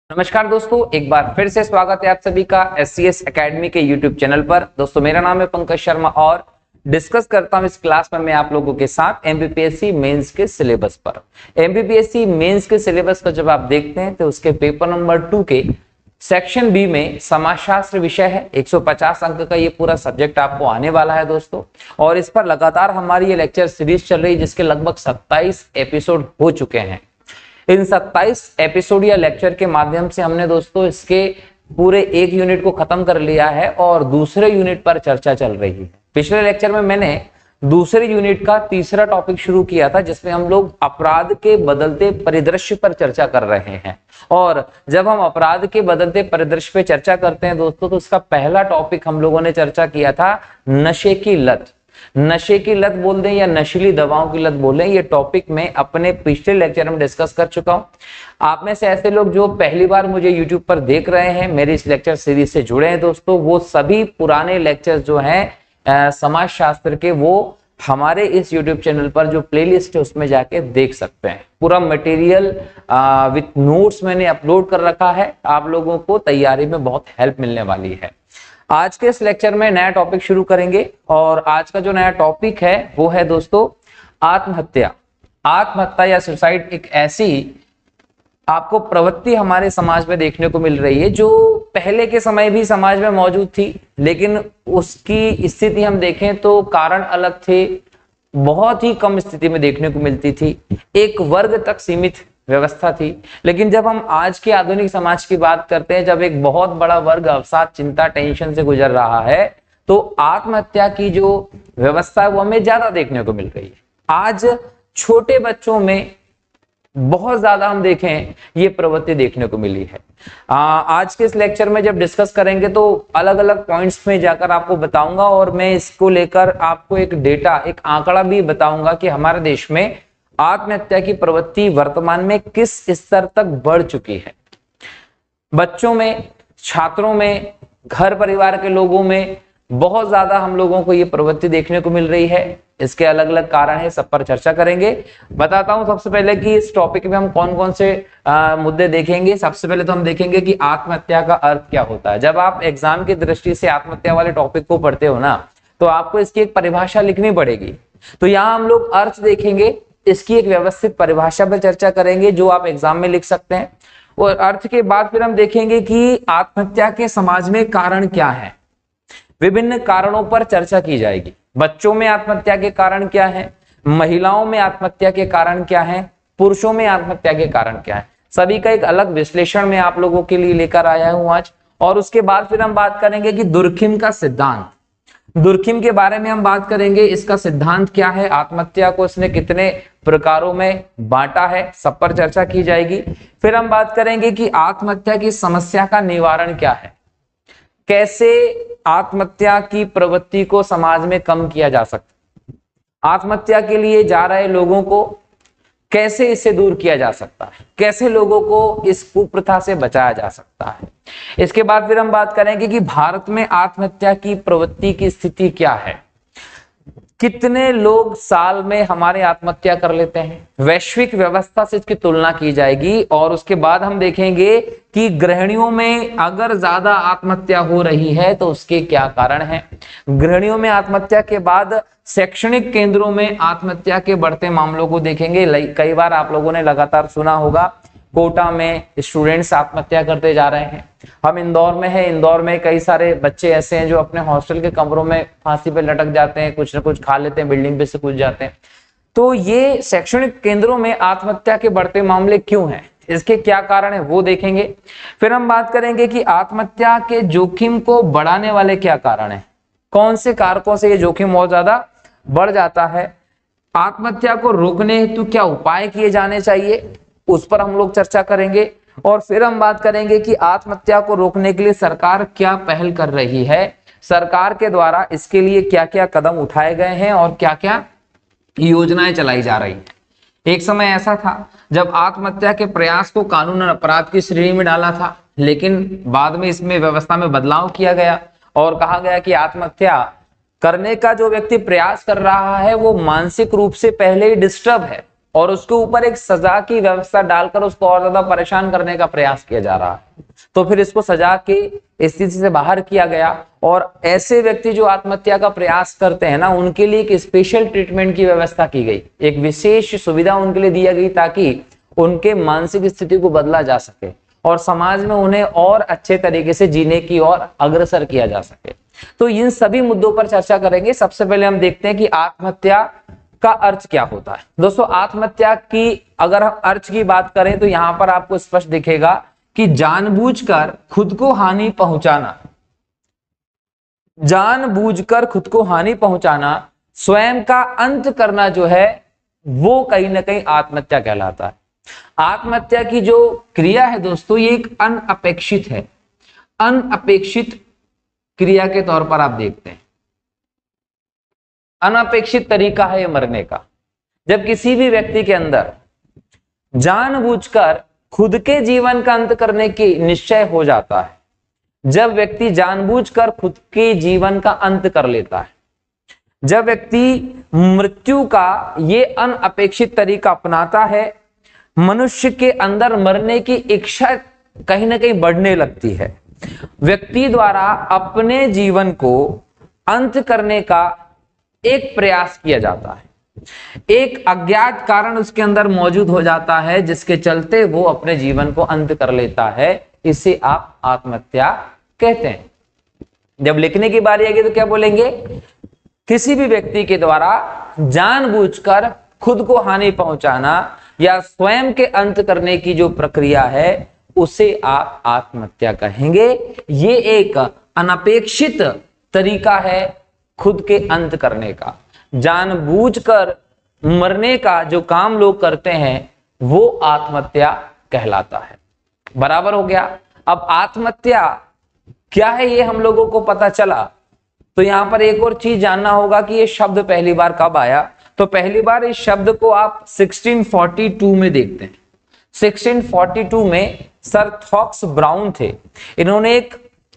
नमस्कार दोस्तों, एक बार फिर से स्वागत है आप सभी का SCS एकेडमी के YouTube चैनल पर। दोस्तों मेरा नाम है पंकज शर्मा और डिस्कस करता हूं इस क्लास में मैं आप लोगों के साथ MPPSC मेंस के सिलेबस पर। MPPSC मेंस के सिलेबस को जब आप देखते हैं तो उसके पेपर नंबर 2 के सेक्शन बी में समाजशास्त्र विषय है। 150 अंक का ये पूरा सब्जेक्ट आपको आने वाला है दोस्तों, और इस पर लगातार हमारी ये लेक्चर सीरीज चल रही है जिसके लगभग 27 एपिसोड हो चुके हैं। इन 27 एपिसोड या लेक्चर के माध्यम से हमने दोस्तों इसके पूरे एक यूनिट को खत्म कर लिया है और दूसरे यूनिट पर चर्चा चल रही है। पिछले लेक्चर में मैंने दूसरे यूनिट का तीसरा टॉपिक शुरू किया था जिसमें हम लोग अपराध के बदलते परिदृश्य पर चर्चा कर रहे हैं। और जब हम अपराध के बदलते परिदृश्य पे चर्चा करते हैं दोस्तों तो उसका पहला टॉपिक हम लोगों ने चर्चा किया था नशे की लत। नशे की लत बोल दें या नशीली दवाओं की लत बोलें, ये टॉपिक में अपने पिछले लेक्चर में डिस्कस कर चुका हूं। आप में से ऐसे लोग जो पहली बार मुझे YouTube पर देख रहे हैं, मेरी इस लेक्चर सीरीज से जुड़े हैं दोस्तों, वो सभी पुराने लेक्चर जो हैं समाज शास्त्र के, वो हमारे इस YouTube चैनल पर जो प्लेलिस्ट है उसमें जाके देख सकते हैं। पूरा मटेरियल विथ नोट्स मैंने अपलोड कर रखा है, आप लोगों को तैयारी में बहुत हेल्प मिलने वाली है। आज के इस लेक्चर में नया टॉपिक शुरू करेंगे और आज का जो नया टॉपिक है वो है दोस्तों आत्महत्या। आत्महत्या या सुसाइड एक ऐसी आपको प्रवृत्ति हमारे समाज में देखने को मिल रही है जो पहले के समय भी समाज में मौजूद थी, लेकिन उसकी स्थिति हम देखें तो कारण अलग थे, बहुत ही कम स्थिति में देखने को मिलती थी, एक वर्ग तक सीमित व्यवस्था थी। लेकिन जब हम आज के आधुनिक समाज की बात करते हैं, जब एक बहुत बड़ा वर्ग अवसाद, चिंता, टेंशन से गुजर रहा है, तो आत्महत्या की जो व्यवस्था है वो हमें ज्यादा देखने को मिल रही है। आज छोटे बच्चों में बहुत ज्यादा हम देखें ये प्रवृत्ति देखने को मिली है। आज के इस लेक्चर में जब डिस्कस करेंगे तो अलग अलग पॉइंट्स में जाकर आपको बताऊंगा और मैं इसको लेकर आपको एक डेटा, एक आंकड़ा भी बताऊंगा कि हमारे देश में आत्महत्या की प्रवृत्ति वर्तमान में किस स्तर तक बढ़ चुकी है। बच्चों में, छात्रों में, घर परिवार के लोगों में बहुत ज्यादा हम लोगों को ये प्रवृत्ति देखने को मिल रही है। इसके अलग अलग कारण है, सब पर चर्चा करेंगे। बताता हूं सबसे पहले कि इस टॉपिक में हम कौन कौन से मुद्दे देखेंगे। सबसे पहले तो हम देखेंगे कि आत्महत्या का अर्थ क्या होता है। जब आप एग्जाम की दृष्टि से आत्महत्या वाले टॉपिक को पढ़ते हो ना, तो आपको इसकी एक परिभाषा लिखनी पड़ेगी। तो यहाँ हम लोग अर्थ देखेंगे, इसकी एक व्यवस्थित परिभाषा पर चर्चा करेंगे जो आप एग्जाम में लिख सकते हैं। और अर्थ के बाद फिर हम देखेंगे कि आत्महत्या के समाज में कारण क्या है। विभिन्न कारणों पर चर्चा की जाएगी। बच्चों में आत्महत्या के कारण क्या है, महिलाओं में आत्महत्या के कारण क्या है, पुरुषों में आत्महत्या के कारण क्या है, सभी का एक अलग विश्लेषण मैं आप लोगों के लिए लेकर आया हूं आज। और उसके बाद फिर हम बात करेंगे कि दुर्खिम का सिद्धांत, दुर्खिम के बारे में हम बात करेंगे। इसका सिद्धांत क्या है, आत्महत्या को इसने कितने प्रकारों में बांटा है, सब पर चर्चा की जाएगी। फिर हम बात करेंगे कि आत्महत्या की समस्या का निवारण क्या है, कैसे आत्महत्या की प्रवृत्ति को समाज में कम किया जा सकता है, आत्महत्या के लिए जा रहे लोगों को कैसे इससे दूर किया जा सकता है, कैसे लोगों को इस कुप्रथा से बचाया जा सकता है। इसके बाद फिर हम बात करेंगे कि भारत में आत्महत्या की प्रवृत्ति की स्थिति क्या है, कितने लोग साल में हमारे आत्महत्या कर लेते हैं, वैश्विक व्यवस्था से इसकी तुलना की जाएगी। और उसके बाद हम देखेंगे कि गृहिणियों में अगर ज्यादा आत्महत्या हो रही है तो उसके क्या कारण हैं। गृहिणियों में आत्महत्या के बाद शैक्षणिक केंद्रों में आत्महत्या के बढ़ते मामलों को देखेंगे। कई बार आप लोगों ने लगातार सुना होगा कोटा में स्टूडेंट्स आत्महत्या करते जा रहे हैं। हम इंदौर में है, इंदौर में कई सारे बच्चे ऐसे हैं जो अपने हॉस्टल के कमरों में फांसी पे लटक जाते हैं, कुछ ना कुछ खा लेते हैं, बिल्डिंग पे से कूद जाते हैं। तो ये शैक्षणिक केंद्रों में आत्महत्या के बढ़ते मामले क्यों हैं, इसके क्या कारण है वो देखेंगे। फिर हम बात करेंगे कि आत्महत्या के जोखिम को बढ़ाने वाले क्या कारण है, कौन से कारकों से ये जोखिम बहुत ज्यादा बढ़ जाता है, आत्महत्या को रोकने हेतु क्या उपाय किए जाने चाहिए, उस पर हम लोग चर्चा करेंगे। और फिर हम बात करेंगे कि आत्महत्या को रोकने के लिए सरकार क्या पहल कर रही है, सरकार के द्वारा इसके लिए क्या क्या कदम उठाए गए हैं और क्या क्या योजनाएं चलाई जा रही हैं। एक समय ऐसा था जब आत्महत्या के प्रयास को कानून और अपराध की श्रेणी में डाला था, लेकिन बाद में इसमें व्यवस्था में बदलाव किया गया और कहा गया कि आत्महत्या करने का जो व्यक्ति प्रयास कर रहा है वो मानसिक रूप से पहले ही डिस्टर्ब है और उसके ऊपर एक सजा की व्यवस्था डालकर उसको और ज्यादा परेशान करने का प्रयास किया जा रहा है। तो फिर इसको सजा की स्थिति से बाहर किया गया और ऐसे व्यक्ति जो आत्महत्या का प्रयास करते हैं ना, उनके लिए एक स्पेशल ट्रीटमेंट की व्यवस्था की गई, एक विशेष सुविधा उनके लिए दी गई ताकि उनके मानसिक स्थिति को बदला जा सके और समाज में उन्हें और अच्छे तरीके से जीने की ओर अग्रसर किया जा सके। तो इन सभी मुद्दों पर चर्चा करेंगे। सबसे पहले हम देखते हैं कि आत्महत्या का अर्थ क्या होता है। दोस्तों, आत्महत्या की अगर हम अर्थ की बात करें तो यहां पर आपको स्पष्ट दिखेगा कि जानबूझकर खुद को हानि पहुंचाना, जानबूझकर खुद को हानि पहुंचाना, स्वयं का अंत करना जो है वो कहीं ना कहीं आत्महत्या कहलाता है। आत्महत्या की जो क्रिया है दोस्तों, ये एक अनअपेक्षित है, अनअपेक्षित क्रिया के तौर पर आप देखते हैं। अनअपेक्षित तरीका है ये मरने का। जब किसी भी व्यक्ति के अंदर जानबूझकर खुद के जीवन का अंत करने की निश्चय हो जाता है, जब व्यक्ति जानबूझकर खुद के जीवन का अंत कर लेता है, जब व्यक्ति मृत्यु का ये अनअपेक्षित तरीका अपनाता है, मनुष्य के अंदर मरने की इच्छा कहीं ना कहीं बढ़ने लगती है। व्यक्ति द्वारा अपने जीवन को अंत करने का एक प्रयास किया जाता है, एक अज्ञात कारण उसके अंदर मौजूद हो जाता है जिसके चलते वो अपने जीवन को अंत कर लेता है। इसे आप आत्महत्या कहते हैं। जब लिखने की बारी आएगी तो क्या बोलेंगे? किसी भी व्यक्ति के द्वारा जानबूझकर खुद को हानि पहुंचाना या स्वयं के अंत करने की जो प्रक्रिया है उसे आप आत्महत्या कहेंगे। ये एक अनपेक्षित तरीका है खुद के अंत करने का। जानबूझकर मरने का जो काम लोग करते हैं वो आत्महत्या कहलाता है। बराबर हो गया। अब आत्महत्या क्या है ये हम लोगों को पता चला, तो यहां पर एक और चीज जानना होगा कि ये शब्द पहली बार कब आया। तो पहली बार इस शब्द को आप 1642 में देखते हैं। 1642 में सर थॉक्स ब्राउन थे, इन्होंने एक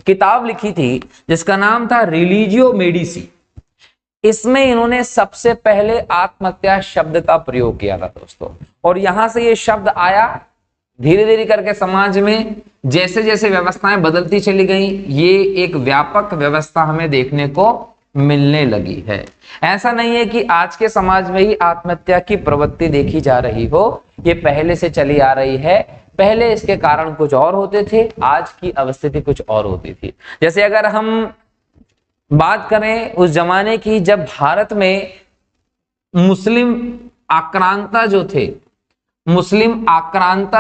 किताब लिखी थी जिसका नाम था रिलीजियो मेडिसी। इसमें इन्होंने सबसे पहले आत्महत्या शब्द का प्रयोग किया था दोस्तों। और यहां से ये शब्द आया, धीरे धीरे करके समाज में जैसे जैसे व्यवस्थाएं बदलती चली गई, ये एक व्यापक व्यवस्था हमें देखने को मिलने लगी है। ऐसा नहीं है कि आज के समाज में ही आत्महत्या की प्रवृत्ति देखी जा रही हो, ये पहले से चली आ रही है। पहले इसके कारण कुछ और होते थे, आज की अवस्थिति कुछ और होती थी। जैसे अगर हम बात करें उस जमाने की जब भारत में मुस्लिम आक्रांता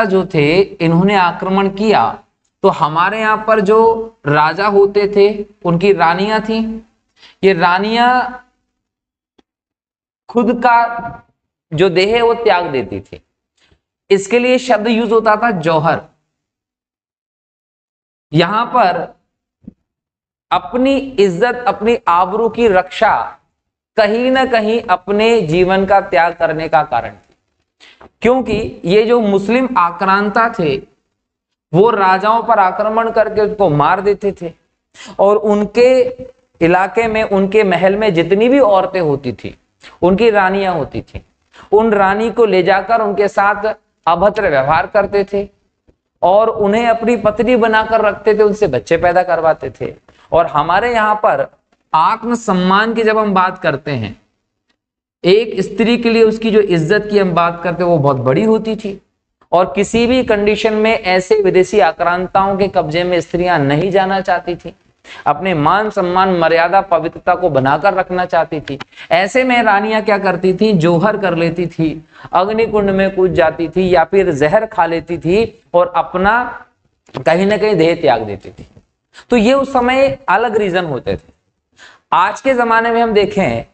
जो थे, इन्होंने आक्रमण किया, तो हमारे यहाँ पर जो राजा होते थे उनकी रानियां थी। ये रानियां खुद का जो देह है वो त्याग देती थी। इसके लिए शब्द यूज होता था जौहर। यहां पर अपनी इज्जत, अपनी आबरू की रक्षा कहीं ना कहीं अपने जीवन का त्याग करने का कारण थी। क्योंकि ये जो मुस्लिम आक्रांता थे वो राजाओं पर आक्रमण करके उनको मार देते थे और उनके इलाके में, उनके महल में जितनी भी औरतें होती थी, उनकी रानियां होती थी, उन रानी को ले जाकर उनके साथ अभद्र व्यवहार करते थे और उन्हें अपनी पत्नी बनाकर रखते थे, उनसे बच्चे पैदा करवाते थे। और हमारे यहाँ पर आत्मसम्मान की जब हम बात करते हैं, एक स्त्री के लिए उसकी जो इज्जत की हम बात करते हैं वो बहुत बड़ी होती थी और किसी भी कंडीशन में ऐसे विदेशी आक्रांताओं के कब्जे में स्त्रियां नहीं जाना चाहती थी, अपने मान सम्मान, मर्यादा, पवित्रता को बनाकर रखना चाहती थी। ऐसे में रानियां क्या करती थी? जौहर कर लेती थी, अग्निकुंड में कूद जाती थी या फिर जहर खा लेती थी और अपना कहीं ना कहीं देह त्याग देती थी। तो ये उस समय अलग रीजन होते थे। आज के जमाने में हम देखें,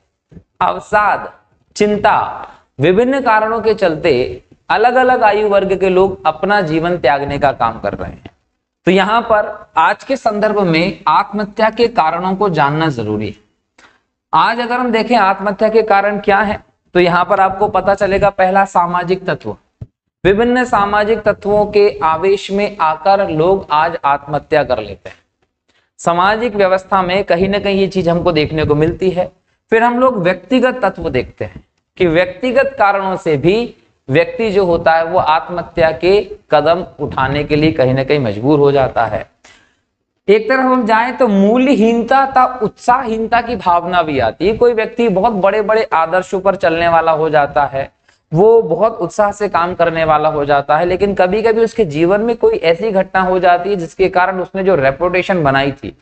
अवसाद, चिंता, विभिन्न कारणों के चलते अलग अलग आयु वर्ग के लोग अपना जीवन त्यागने का काम कर रहे हैं। तो यहां पर आज के संदर्भ में आत्महत्या के कारणों को जानना जरूरी है। आज अगर हम देखें आत्महत्या के कारण क्या है, तो यहां पर आपको पता चलेगा, पहला सामाजिक तत्व। विभिन्न सामाजिक तत्वों के आवेश में आकर लोग आज आत्महत्या कर लेते हैं। सामाजिक व्यवस्था में कहीं ना कहीं ये चीज हमको देखने को मिलती है। फिर हम लोग व्यक्तिगत तत्व देखते हैं कि व्यक्तिगत कारणों से भी व्यक्ति जो होता है वो आत्महत्या के कदम उठाने के लिए कहीं ना कहीं मजबूर हो जाता है। एक तरफ हम जाएं तो मूल्यहीनता तथा उत्साहहीनता की भावना भी आती है। कोई व्यक्ति बहुत बड़े बड़े आदर्शों पर चलने वाला हो जाता है, वो बहुत उत्साह से काम करने वाला हो जाता है, लेकिन कभी कभी उसके जीवन में कोई ऐसी घटना हो जाती है जिसके कारण उसने जो रेपुटेशन बनाई थी,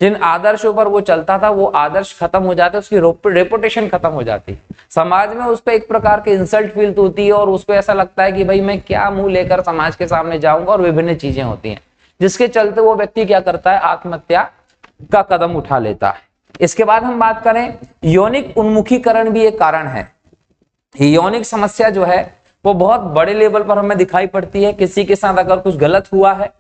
जिन आदर्शों पर वो चलता था, वो आदर्श खत्म हो जाते, उसकी रेपुटेशन खत्म हो जाती। समाज में उस पर एक प्रकार की इंसल्ट फील होती है और उसको ऐसा लगता है कि भाई मैं क्या मुंह लेकर समाज के सामने जाऊंगा, और विभिन्न चीजें होती हैं जिसके चलते वो व्यक्ति क्या करता है, आत्महत्या का कदम उठा लेता है। इसके बाद हम बात करें, यौनिक उन्मुखीकरण भी एक कारण है। यौनिक समस्या जो है वो बहुत बड़े लेवल पर हमें दिखाई पड़ती है। किसी के साथ अगर कुछ गलत हुआ है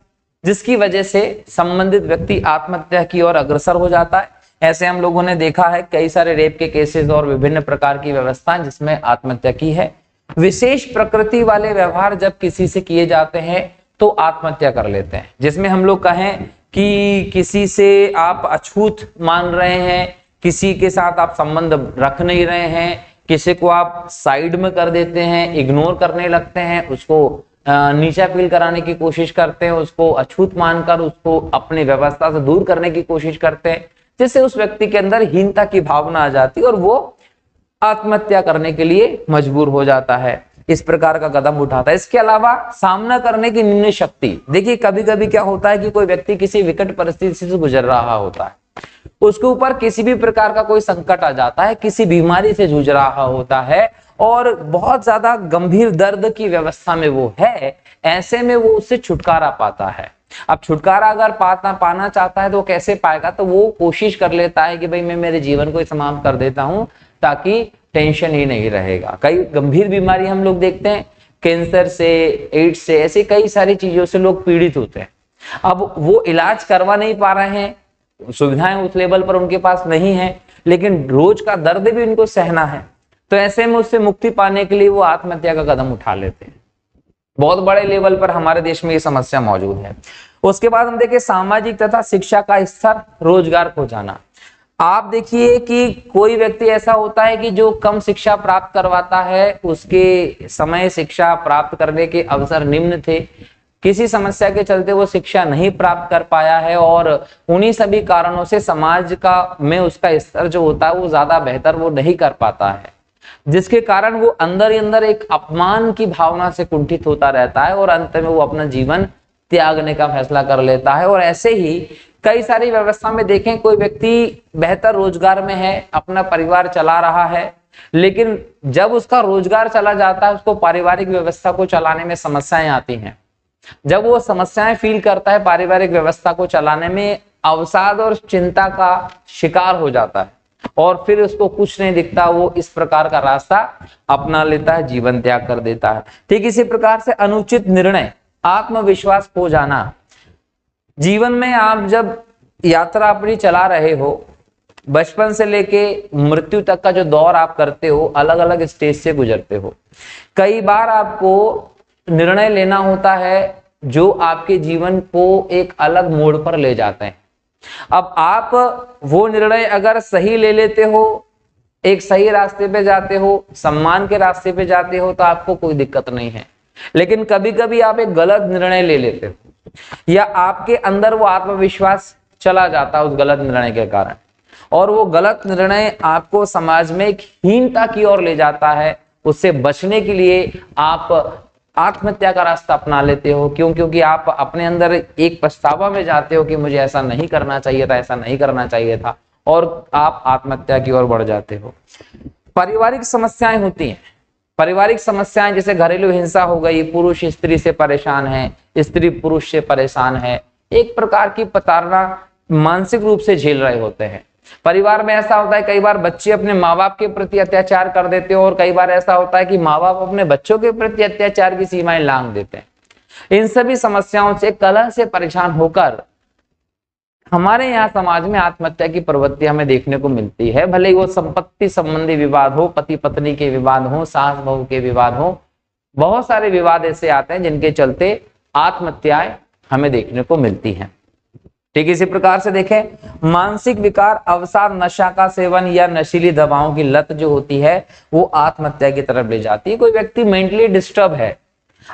जिसकी वजह से संबंधित व्यक्ति आत्महत्या की ओर अग्रसर हो जाता है, ऐसे हम लोगों ने देखा है कई सारे रेप के केसेस और विभिन्न प्रकार की व्यवस्थाएं जिसमें आत्महत्या की है। विशेष प्रकृति वाले व्यवहार जब किसी से किए जाते हैं तो आत्महत्या कर लेते हैं। जिसमें हम लोग कहें कि किसी से आप अछूत मान रहे हैं, किसी के साथ आप संबंध रख नहीं रहे हैं, किसी को आप साइड में कर देते हैं, इग्नोर करने लगते हैं, उसको नीचा फील कराने की कोशिश करते हैं, उसको अछूत मानकर उसको अपनी व्यवस्था से दूर करने की कोशिश करते हैं, जिससे उस व्यक्ति के अंदर हीनता की भावना आ जाती है और वो आत्महत्या करने के लिए मजबूर हो जाता है, इस प्रकार का कदम उठाता है। इसके अलावा सामना करने की निम्न शक्ति। देखिए कभी कभी क्या होता है कि कोई व्यक्ति किसी विकट परिस्थिति से गुजर रहा होता है, उसके ऊपर किसी भी प्रकार का कोई संकट आ जाता है, किसी बीमारी से जूझ रहा होता है और बहुत ज्यादा गंभीर दर्द की व्यवस्था में वो है, ऐसे में वो उससे छुटकारा पाता है। अब छुटकारा अगर पाना चाहता है तो कैसे पाएगा, तो वो कोशिश कर लेता है कि भाई मैं मेरे जीवन को समाप्त कर देता हूं ताकि टेंशन ही नहीं रहेगा। कई गंभीर बीमारी हम लोग देखते हैं, कैंसर से, एड्स से, ऐसी कई सारी चीजों से लोग पीड़ित होते हैं। अब वो इलाज करवा नहीं पा रहे हैं, सुविधाएं उस लेवल पर उनके पास नहीं है, लेकिन रोज का दर्द भी उनको सहना है, तो ऐसे में उससे मुक्ति पाने के लिए वो आत्महत्या का कदम उठा लेते हैं। बहुत बड़े लेवल पर हमारे देश में ये समस्या मौजूद है। उसके बाद हम देखें सामाजिक तथा शिक्षा का स्तर, रोजगार खो जाना। आप देखिए कि कोई व्यक्ति ऐसा होता है कि जो कम शिक्षा प्राप्त करवाता है, उसके समय शिक्षा प्राप्त करने के अवसर निम्न थे, किसी समस्या के चलते वो शिक्षा नहीं प्राप्त कर पाया है और उन्हीं सभी कारणों से समाज का में उसका स्तर जो होता है वो ज्यादा बेहतर वो नहीं कर पाता है, जिसके कारण वो अंदर ही अंदर एक अपमान की भावना से कुंठित होता रहता है और अंत में वो अपना जीवन त्यागने का फैसला कर लेता है। और ऐसे ही कई सारी व्यवस्था में देखें, कोई व्यक्ति बेहतर रोजगार में है, अपना परिवार चला रहा है, लेकिन जब उसका रोजगार चला जाता है उसको पारिवारिक व्यवस्था को चलाने में समस्याएं आती हैं। जब वो समस्याएं फील करता है पारिवारिक व्यवस्था को चलाने में, अवसाद और चिंता का शिकार हो जाता है और फिर उसको कुछ नहीं दिखता, वो इस प्रकार का रास्ता अपना लेता है, जीवन त्याग कर देता है। ठीक इसी प्रकार से अनुचित निर्णय, आत्मविश्वास खो जाना। जीवन में आप जब यात्रा अपनी चला रहे हो, बचपन से लेके मृत्यु तक का जो दौर आप करते हो, अलग अलग स्टेज से गुजरते हो। कई बार आपको निर्णय लेना होता है जो आपके जीवन को एक अलग मोड़ पर ले जाते हैं। अब आप वो निर्णय अगर सही ले लेते हो, एक सही रास्ते पे जाते हो, सम्मान के रास्ते पे जाते हो, तो आपको कोई दिक्कत नहीं है। लेकिन कभी कभी आप एक गलत निर्णय ले लेते हो या आपके अंदर वो आत्मविश्वास चला जाता है उस गलत निर्णय के कारण, और वो गलत निर्णय आपको समाज में एक हीनता की ओर ले जाता है। उससे बचने के लिए आप आत्महत्या का रास्ता अपना लेते हो। क्यों? क्योंकि आप अपने अंदर एक पछतावा में जाते हो कि मुझे ऐसा नहीं करना चाहिए था, ऐसा नहीं करना चाहिए था, और आप आत्महत्या की ओर बढ़ जाते हो। पारिवारिक समस्याएं होती हैं। पारिवारिक समस्याएं जैसे घरेलू हिंसा हो गई, पुरुष स्त्री से परेशान है, स्त्री पुरुष से परेशान है, एक प्रकार की प्रताड़ना मानसिक रूप से झेल रहे होते हैं। परिवार में ऐसा होता है कई बार बच्चे अपने माँ बाप के प्रति अत्याचार कर देते हैं और कई बार ऐसा होता है कि माँ बाप अपने बच्चों के प्रति अत्याचार की सीमाएं लांघ देते हैं। इन सभी समस्याओं से, कलह से परेशान होकर हमारे यहाँ समाज में आत्महत्या की प्रवृत्ति हमें देखने को मिलती है। भले ही वो संपत्ति संबंधी विवाद हो, पति पत्नी के विवाद हो, सास बहू के विवाद हो, बहुत सारे विवाद ऐसे आते हैं जिनके चलते आत्महत्याएं हमें देखने को मिलती हैं। ठीक इसी प्रकार से देखें, मानसिक विकार, अवसाद, नशा का सेवन या नशीली दवाओं की लत जो होती है वो आत्महत्या की तरफ ले जाती है। कोई व्यक्ति मेंटली डिस्टर्ब है,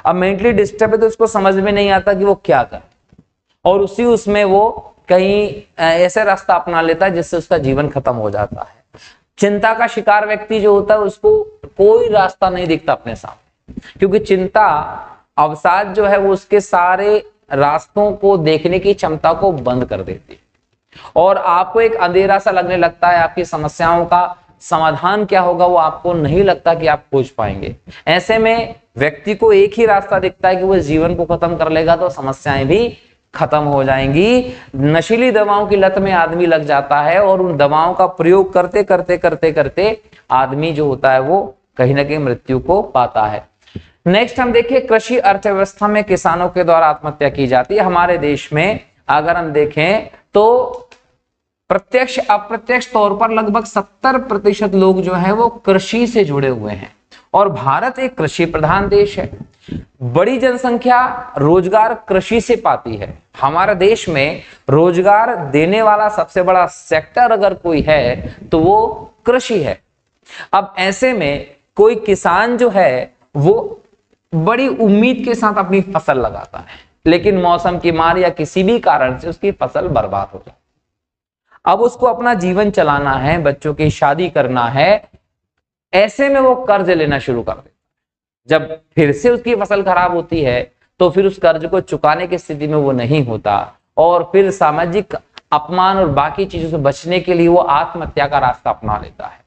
अब मेंटली डिस्टर्ब है तो उसको समझ में नहीं आता कि वो क्या करे, और उसमें वो कहीं ऐसे रास्ता अपना लेता है जिससे उसका जीवन खत्म हो जाता है। चिंता का शिकार व्यक्ति जो होता है उसको कोई रास्ता नहीं दिखता अपने सामने, क्योंकि चिंता, अवसाद जो है वो उसके सारे रास्तों को देखने की क्षमता को बंद कर देती है और आपको एक अंधेरा सा लगने लगता है। आपकी समस्याओं का समाधान क्या होगा वो आपको नहीं लगता कि आप खोज पाएंगे। ऐसे में व्यक्ति को एक ही रास्ता दिखता है कि वो जीवन को खत्म कर लेगा तो समस्याएं भी खत्म हो जाएंगी। नशीली दवाओं की लत में आदमी लग जाता है और उन दवाओं का प्रयोग करते करते करते करते आदमी जो होता है वो कहीं ना कहीं मृत्यु को पाता है। नेक्स्ट हम देखिए, कृषि अर्थव्यवस्था में किसानों के द्वारा आत्महत्या की जाती है। हमारे देश में अगर हम देखें तो प्रत्यक्ष अप्रत्यक्ष तौर पर लगभग 70% लोग जो है वो कृषि से जुड़े हुए हैं और भारत एक कृषि प्रधान देश है। बड़ी जनसंख्या रोजगार कृषि से पाती है। हमारे देश में रोजगार देने वाला सबसे बड़ा सेक्टर अगर कोई है तो वो कृषि है। अब ऐसे में कोई किसान जो है वो बड़ी उम्मीद के साथ अपनी फसल लगाता है, लेकिन मौसम की मार या किसी भी कारण से उसकी फसल बर्बाद हो जाती है। अब उसको अपना जीवन चलाना है, बच्चों की शादी करना है, ऐसे में वो कर्ज लेना शुरू कर देता है। जब फिर से उसकी फसल खराब होती है तो फिर उस कर्ज को चुकाने की स्थिति में वो नहीं होता और फिर सामाजिक अपमान और बाकी चीजों से बचने के लिए वो आत्महत्या का रास्ता अपना लेता है।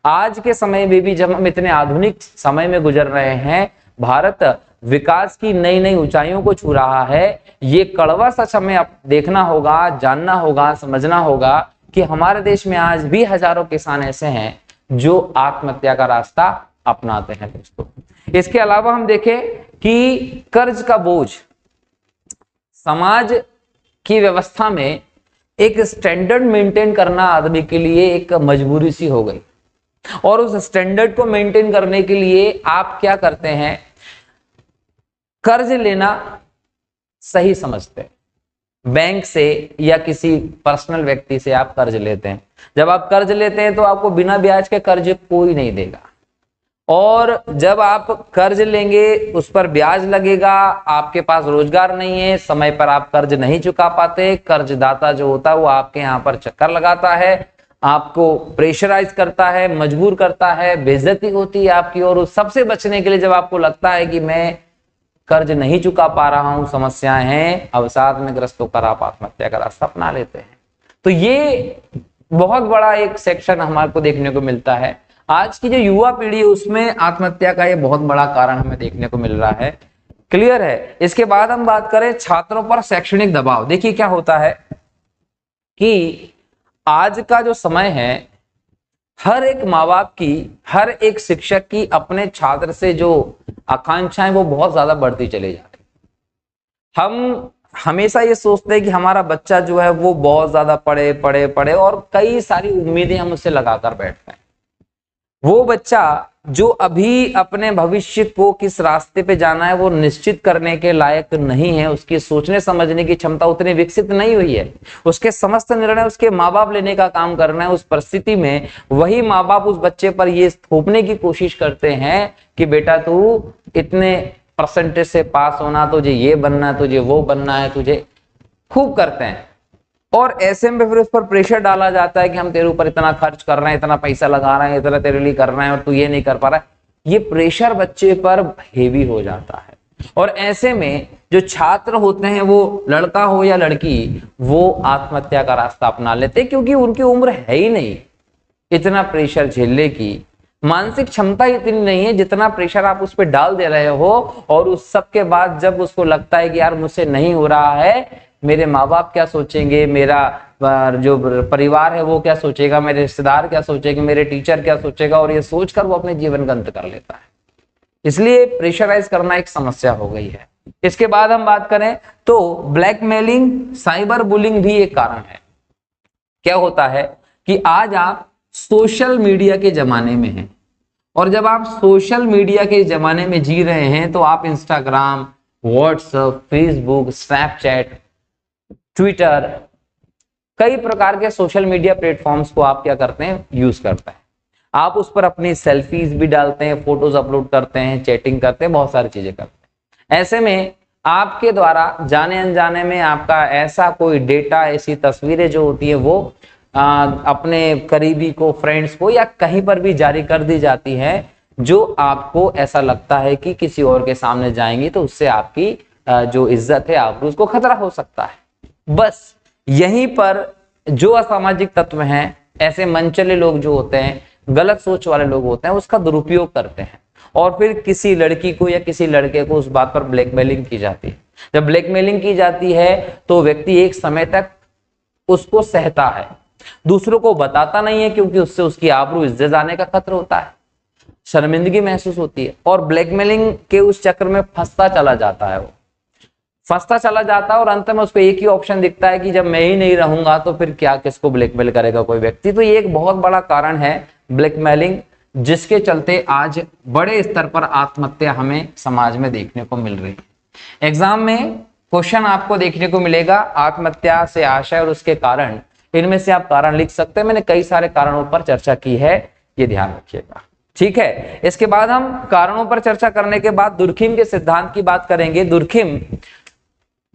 आज के समय में भी जब हम इतने आधुनिक समय में गुजर रहे हैं, भारत विकास की नई नई ऊंचाइयों को छू रहा है, ये कड़वा सच हमें देखना होगा, जानना होगा, समझना होगा कि हमारे देश में आज भी हजारों किसान ऐसे हैं जो आत्महत्या का रास्ता अपनाते हैं दोस्तों। इसके अलावा हम देखें कि कर्ज का बोझ समाज की व्यवस्था में एक स्टैंडर्ड मेंटेन करना आदमी के लिए एक मजबूरी सी हो गई और उस स्टैंडर्ड को मेंटेन करने के लिए आप क्या करते हैं, कर्ज लेना सही समझते हैं। बैंक से या किसी पर्सनल व्यक्ति से आप कर्ज लेते हैं। जब आप कर्ज लेते हैं तो आपको बिना ब्याज के कर्ज कोई नहीं देगा और जब आप कर्ज लेंगे उस पर ब्याज लगेगा। आपके पास रोजगार नहीं है, समय पर आप कर्ज नहीं चुका पाते, कर्जदाता जो होता है वो आपके यहाँ पर चक्कर लगाता है, आपको प्रेशराइज करता है, मजबूर करता है, बेइज्जती होती है आपकी। और उस सबसे बचने के लिए जब आपको लगता है कि मैं कर्ज नहीं चुका पा रहा हूं, समस्याएं हैं, अवसाद में ग्रस्त होकर आप आत्महत्या का रास्ता अपना लेते हैं। तो ये बहुत बड़ा एक सेक्शन हमारे को देखने को मिलता है। आज की जो युवा पीढ़ी है उसमें आत्महत्या का ये बहुत बड़ा कारण हमें देखने को मिल रहा है। क्लियर है। इसके बाद हम बात करें छात्रों पर शैक्षणिक दबाव। देखिए क्या होता है कि आज का जो समय है, हर एक माँ बाप की, हर एक शिक्षक की अपने छात्र से जो आकांक्षाएं वो बहुत ज्यादा बढ़ती चली जा रही। हम हमेशा ये सोचते हैं कि हमारा बच्चा जो है वो बहुत ज्यादा पढ़े पढ़े पढ़े और कई सारी उम्मीदें हम उससे लगाकर बैठते हैं। वो बच्चा जो अभी अपने भविष्य को किस रास्ते पे जाना है वो निश्चित करने के लायक नहीं है, उसकी सोचने समझने की क्षमता उतनी विकसित नहीं हुई है, उसके समस्त निर्णय उसके माँ बाप लेने का काम करना है। उस परिस्थिति में वही माँ बाप उस बच्चे पर ये थोपने की कोशिश करते हैं कि बेटा तू इतने परसेंटेज से पास होना, तुझे ये बनना, तुझे वो बनना है, तुझे खूब करते हैं। और ऐसे में फिर उस पर प्रेशर डाला जाता है कि हम तेरे ऊपर इतना खर्च कर रहे हैं, इतना पैसा लगा रहे हैं, इतना तेरे लिए कर रहे हैं और तू ये नहीं कर पा रहा है। ये प्रेशर बच्चे पर हेवी हो जाता है और ऐसे में जो छात्र होते हैं, वो लड़का हो या लड़की, वो आत्महत्या का रास्ता अपना लेते हैं क्योंकि उनकी उम्र है ही नहीं इतना प्रेशर झेलने की, मानसिक क्षमता इतनी नहीं है जितना प्रेशर आप उस पर डाल दे रहे हो। और उस सब के बाद जब उसको लगता है कि यार मुझसे नहीं हो रहा है, मेरे माँ बाप क्या सोचेंगे, मेरा जो परिवार है वो क्या सोचेगा, मेरे रिश्तेदार क्या सोचेंगे, मेरे टीचर क्या सोचेगा, और ये सोचकर वो अपने जीवन का अंत कर लेता है। इसलिए प्रेशराइज करना एक समस्या हो गई है। इसके बाद हम बात करें तो ब्लैकमेलिंग, साइबर बुलिंग भी एक कारण है। क्या होता है कि आज आप सोशल मीडिया के जमाने में हैं और जब आप सोशल मीडिया के जमाने में जी रहे हैं तो आप Instagram, WhatsApp, Facebook, Snapchat, Twitter, कई प्रकार के सोशल मीडिया प्लेटफॉर्म्स को आप क्या करते हैं, यूज करते हैं। आप उस पर अपनी सेल्फीज भी डालते हैं, फोटोज अपलोड करते हैं, चैटिंग करते हैं, बहुत सारी चीजें करते हैं। ऐसे में आपके द्वारा जाने अनजाने में आपका ऐसा कोई डेटा, ऐसी तस्वीरें जो होती है वो अपने करीबी को, फ्रेंड्स को या कहीं पर भी जारी कर दी जाती है, जो आपको ऐसा लगता है कि किसी और के सामने जाएंगी तो उससे आपकी जो इज्जत है, आबरू, उसको खतरा हो सकता है। बस यहीं पर जो असामाजिक तत्व हैं, ऐसे मनचले लोग जो होते हैं, गलत सोच वाले लोग होते हैं, उसका दुरुपयोग करते हैं और फिर किसी लड़की को या किसी लड़के को उस बात पर ब्लैकमेलिंग की जाती है। जब ब्लैकमेलिंग की जाती है तो व्यक्ति एक समय तक उसको सहता है, दूसरों को बताता नहीं है, क्योंकि उससे उसकी आबरू, इज्जत जाने का खतरा होता है, शर्मिंदगी महसूस होती है और ब्लैकमेलिंग के उस चक्कर में फंसता चला जाता है। वो फंसता चला जाता है और अंत में उसको एक ही ऑप्शन दिखता है कि जब मैं ही नहीं रहूंगा तो फिर क्या, किसको ब्लैकमेल करेगा कोई व्यक्ति। तो ये एक बहुत बड़ा कारण है ब्लैकमेलिंग, जिसके चलते आज बड़े स्तर पर आत्महत्या हमें समाज में देखने को मिल रही है। एग्जाम में क्वेश्चन आपको देखने को मिलेगा आत्महत्या से आशय और उसके कारण, इनमें से आप कारण लिख सकते हैं। मैंने कई सारे कारणों पर चर्चा की है, ये ध्यान रखिएगा, ठीक है। इसके बाद हम कारणों पर चर्चा करने के बाद दुर्खिम के सिद्धांत की बात करेंगे।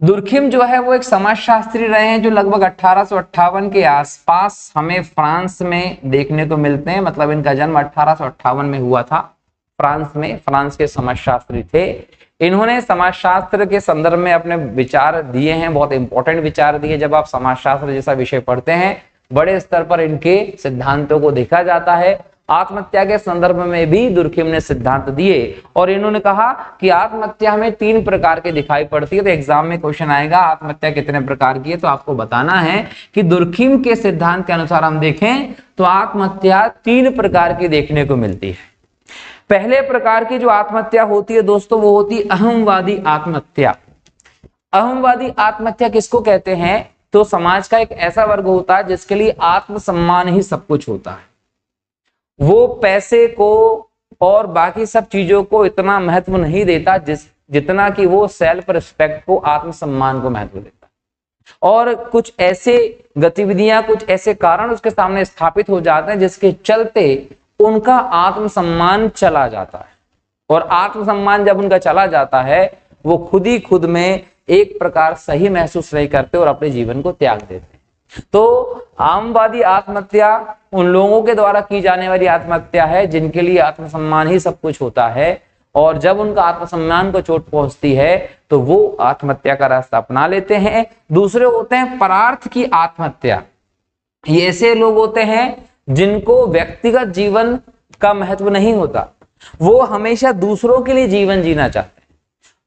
दुर्खिम जो है वो एक समाजशास्त्री रहे हैं, जो लगभग 1858 के आसपास हमें फ्रांस में देखने को मिलते हैं। मतलब इनका जन्म 1858 में हुआ था फ्रांस में। फ्रांस के समाजशास्त्री थे। इन्होंने समाजशास्त्र के संदर्भ में अपने विचार दिए हैं, बहुत इंपॉर्टेंट विचार दिए। जब आप समाजशास्त्र जैसा विषय पढ़ते हैं, बड़े स्तर पर इनके सिद्धांतों को देखा जाता है। आत्महत्या के संदर्भ में भी दुर्खिम ने सिद्धांत दिए और इन्होंने कहा कि आत्महत्या हमें 3 प्रकार की दिखाई पड़ती है। तो एग्जाम में क्वेश्चन आएगा आत्महत्या कितने प्रकार की है, तो आपको बताना है कि दुर्खिम के सिद्धांत के अनुसार हम देखें तो आत्महत्या 3 प्रकार की देखने को मिलती है। पहले प्रकार की जो आत्महत्या होती है दोस्तों, वो होती है अहमवादी आत्महत्या। अहमवादी आत्महत्या किसको कहते हैं, तो समाज का एक ऐसा वर्ग होता है जिसके लिए आत्मसम्मान ही सब कुछ होता है। वो पैसे को और बाकी सब चीजों को इतना महत्व नहीं देता जितना कि वो सेल्फ रिस्पेक्ट को, आत्मसम्मान को महत्व देता है। और कुछ ऐसे गतिविधियां, कुछ ऐसे कारण उसके सामने स्थापित हो जाते हैं जिसके चलते उनका आत्मसम्मान चला जाता है। और आत्मसम्मान जब उनका चला जाता है, वो खुद ही खुद में एक प्रकार सही महसूस नहीं करते और अपने जीवन को त्याग देते हैं। तो आमवादी आत्महत्या उन लोगों के द्वारा की जाने वाली आत्महत्या है जिनके लिए आत्मसम्मान ही सब कुछ होता है, और जब उनका आत्मसम्मान को चोट पहुंचती है तो वो आत्महत्या का रास्ता अपना लेते हैं। दूसरे होते हैं परार्थ की आत्महत्या। ये ऐसे लोग होते हैं जिनको व्यक्तिगत जीवन का महत्व नहीं होता, वो हमेशा दूसरों के लिए जीवन जीना चाहते हैं।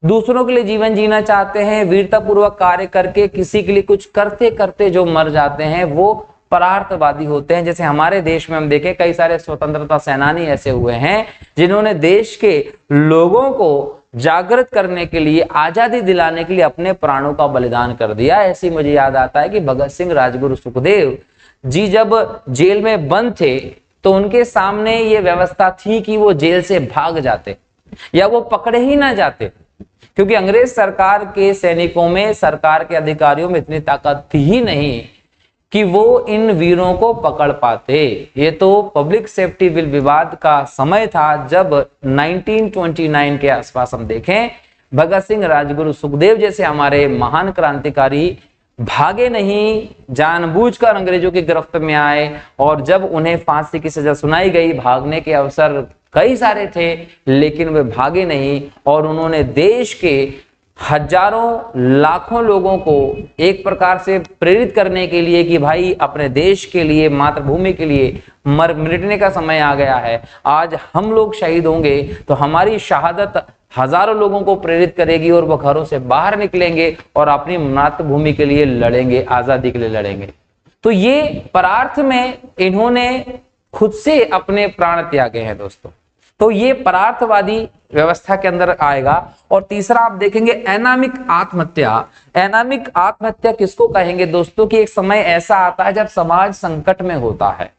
दूसरों के लिए जीवन जीना चाहते हैं, वीरतापूर्वक कार्य करके किसी के लिए कुछ करते करते जो मर जाते हैं, वो परार्थवादी होते हैं। जैसे हमारे देश में हम देखें, कई सारे स्वतंत्रता सेनानी ऐसे हुए हैं जिन्होंने देश के लोगों को जागृत करने के लिए, आजादी दिलाने के लिए अपने प्राणों का बलिदान कर दिया। ऐसी मुझे याद आता है कि भगत सिंह, राजगुरु सुखदेव जी जब जेल में बंद थे तो उनके सामने ये व्यवस्था थी कि वो जेल से भाग जाते या वो पकड़े ही ना जाते, क्योंकि अंग्रेज सरकार के सैनिकों में, सरकार के अधिकारियों में इतनी ताकत थी ही नहीं कि वो इन वीरों को पकड़ पाते। ये तो पब्लिक सेफ्टी बिल विवाद का समय था, जब 1929 के आसपास हम देखें, भगत सिंह, राजगुरु सुखदेव जैसे हमारे महान क्रांतिकारी भागे नहीं, जानबूझकर अंग्रेजों की गिरफ्त में आए, और जब उन्हें फांसी की सजा सुनाई गई, भागने के अवसर कई सारे थे लेकिन वे भागे नहीं, और उन्होंने देश के हजारों लाखों लोगों को एक प्रकार से प्रेरित करने के लिए कि भाई अपने देश के लिए, मातृभूमि के लिए मिटने का समय आ गया है। आज हम लोग शहीद होंगे तो हमारी शहादत हजारों लोगों को प्रेरित करेगी और वो घरों से बाहर निकलेंगे और अपनी मातृभूमि के लिए लड़ेंगे, आजादी के लिए लड़ेंगे। तो ये परार्थ में इन्होंने खुद से अपने प्राण त्यागे हैं दोस्तों। तो ये परार्थवादी व्यवस्था के अंदर आएगा। और तीसरा आप देखेंगे एनामिक आत्महत्या। एनामिक आत्महत्या किसको कहेंगे दोस्तों, कि एक समय ऐसा आता है जब समाज संकट में होता है,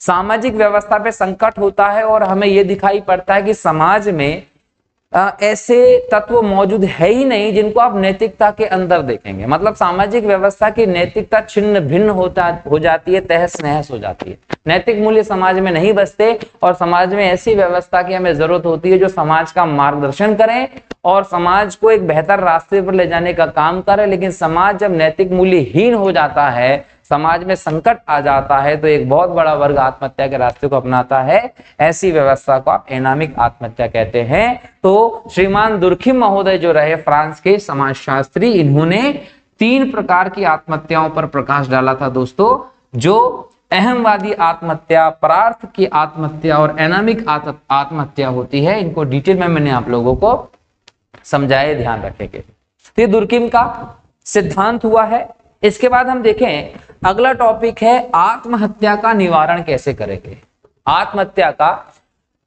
सामाजिक व्यवस्था पे संकट होता है और हमें यह दिखाई पड़ता है कि समाज में ऐसे तत्व मौजूद है ही नहीं जिनको आप नैतिकता के अंदर देखेंगे। मतलब सामाजिक व्यवस्था की नैतिकता छिन्न भिन्न हो जाती है, तहस नहस हो जाती है। नैतिक मूल्य समाज में नहीं बसते और समाज में ऐसी व्यवस्था की हमें जरूरत होती है जो समाज का मार्गदर्शन करें और समाज को एक बेहतर रास्ते पर ले जाने का काम करे। लेकिन समाज जब नैतिक मूल्यहीन हो जाता है, समाज में संकट आ जाता है, तो एक बहुत बड़ा वर्ग आत्महत्या के रास्ते को अपनाता है। ऐसी व्यवस्था को आप एनामिक आत्महत्या कहते हैं। तो श्रीमान दुर्खिम महोदय जो रहे फ्रांस के समाजशास्त्री, इन्होंने 3 प्रकार की आत्महत्याओं पर प्रकाश डाला था दोस्तों, जो अहमवादी आत्महत्या, परार्थ की आत्महत्या और एनामिक आत्महत्या होती है। इनको डिटेल में मैंने आप लोगों को समझाया, ध्यान रखेंगे। ये दुर्खिम का सिद्धांत हुआ है। इसके बाद हम देखें, अगला टॉपिक है आत्महत्या का निवारण कैसे करेंगे। आत्महत्या का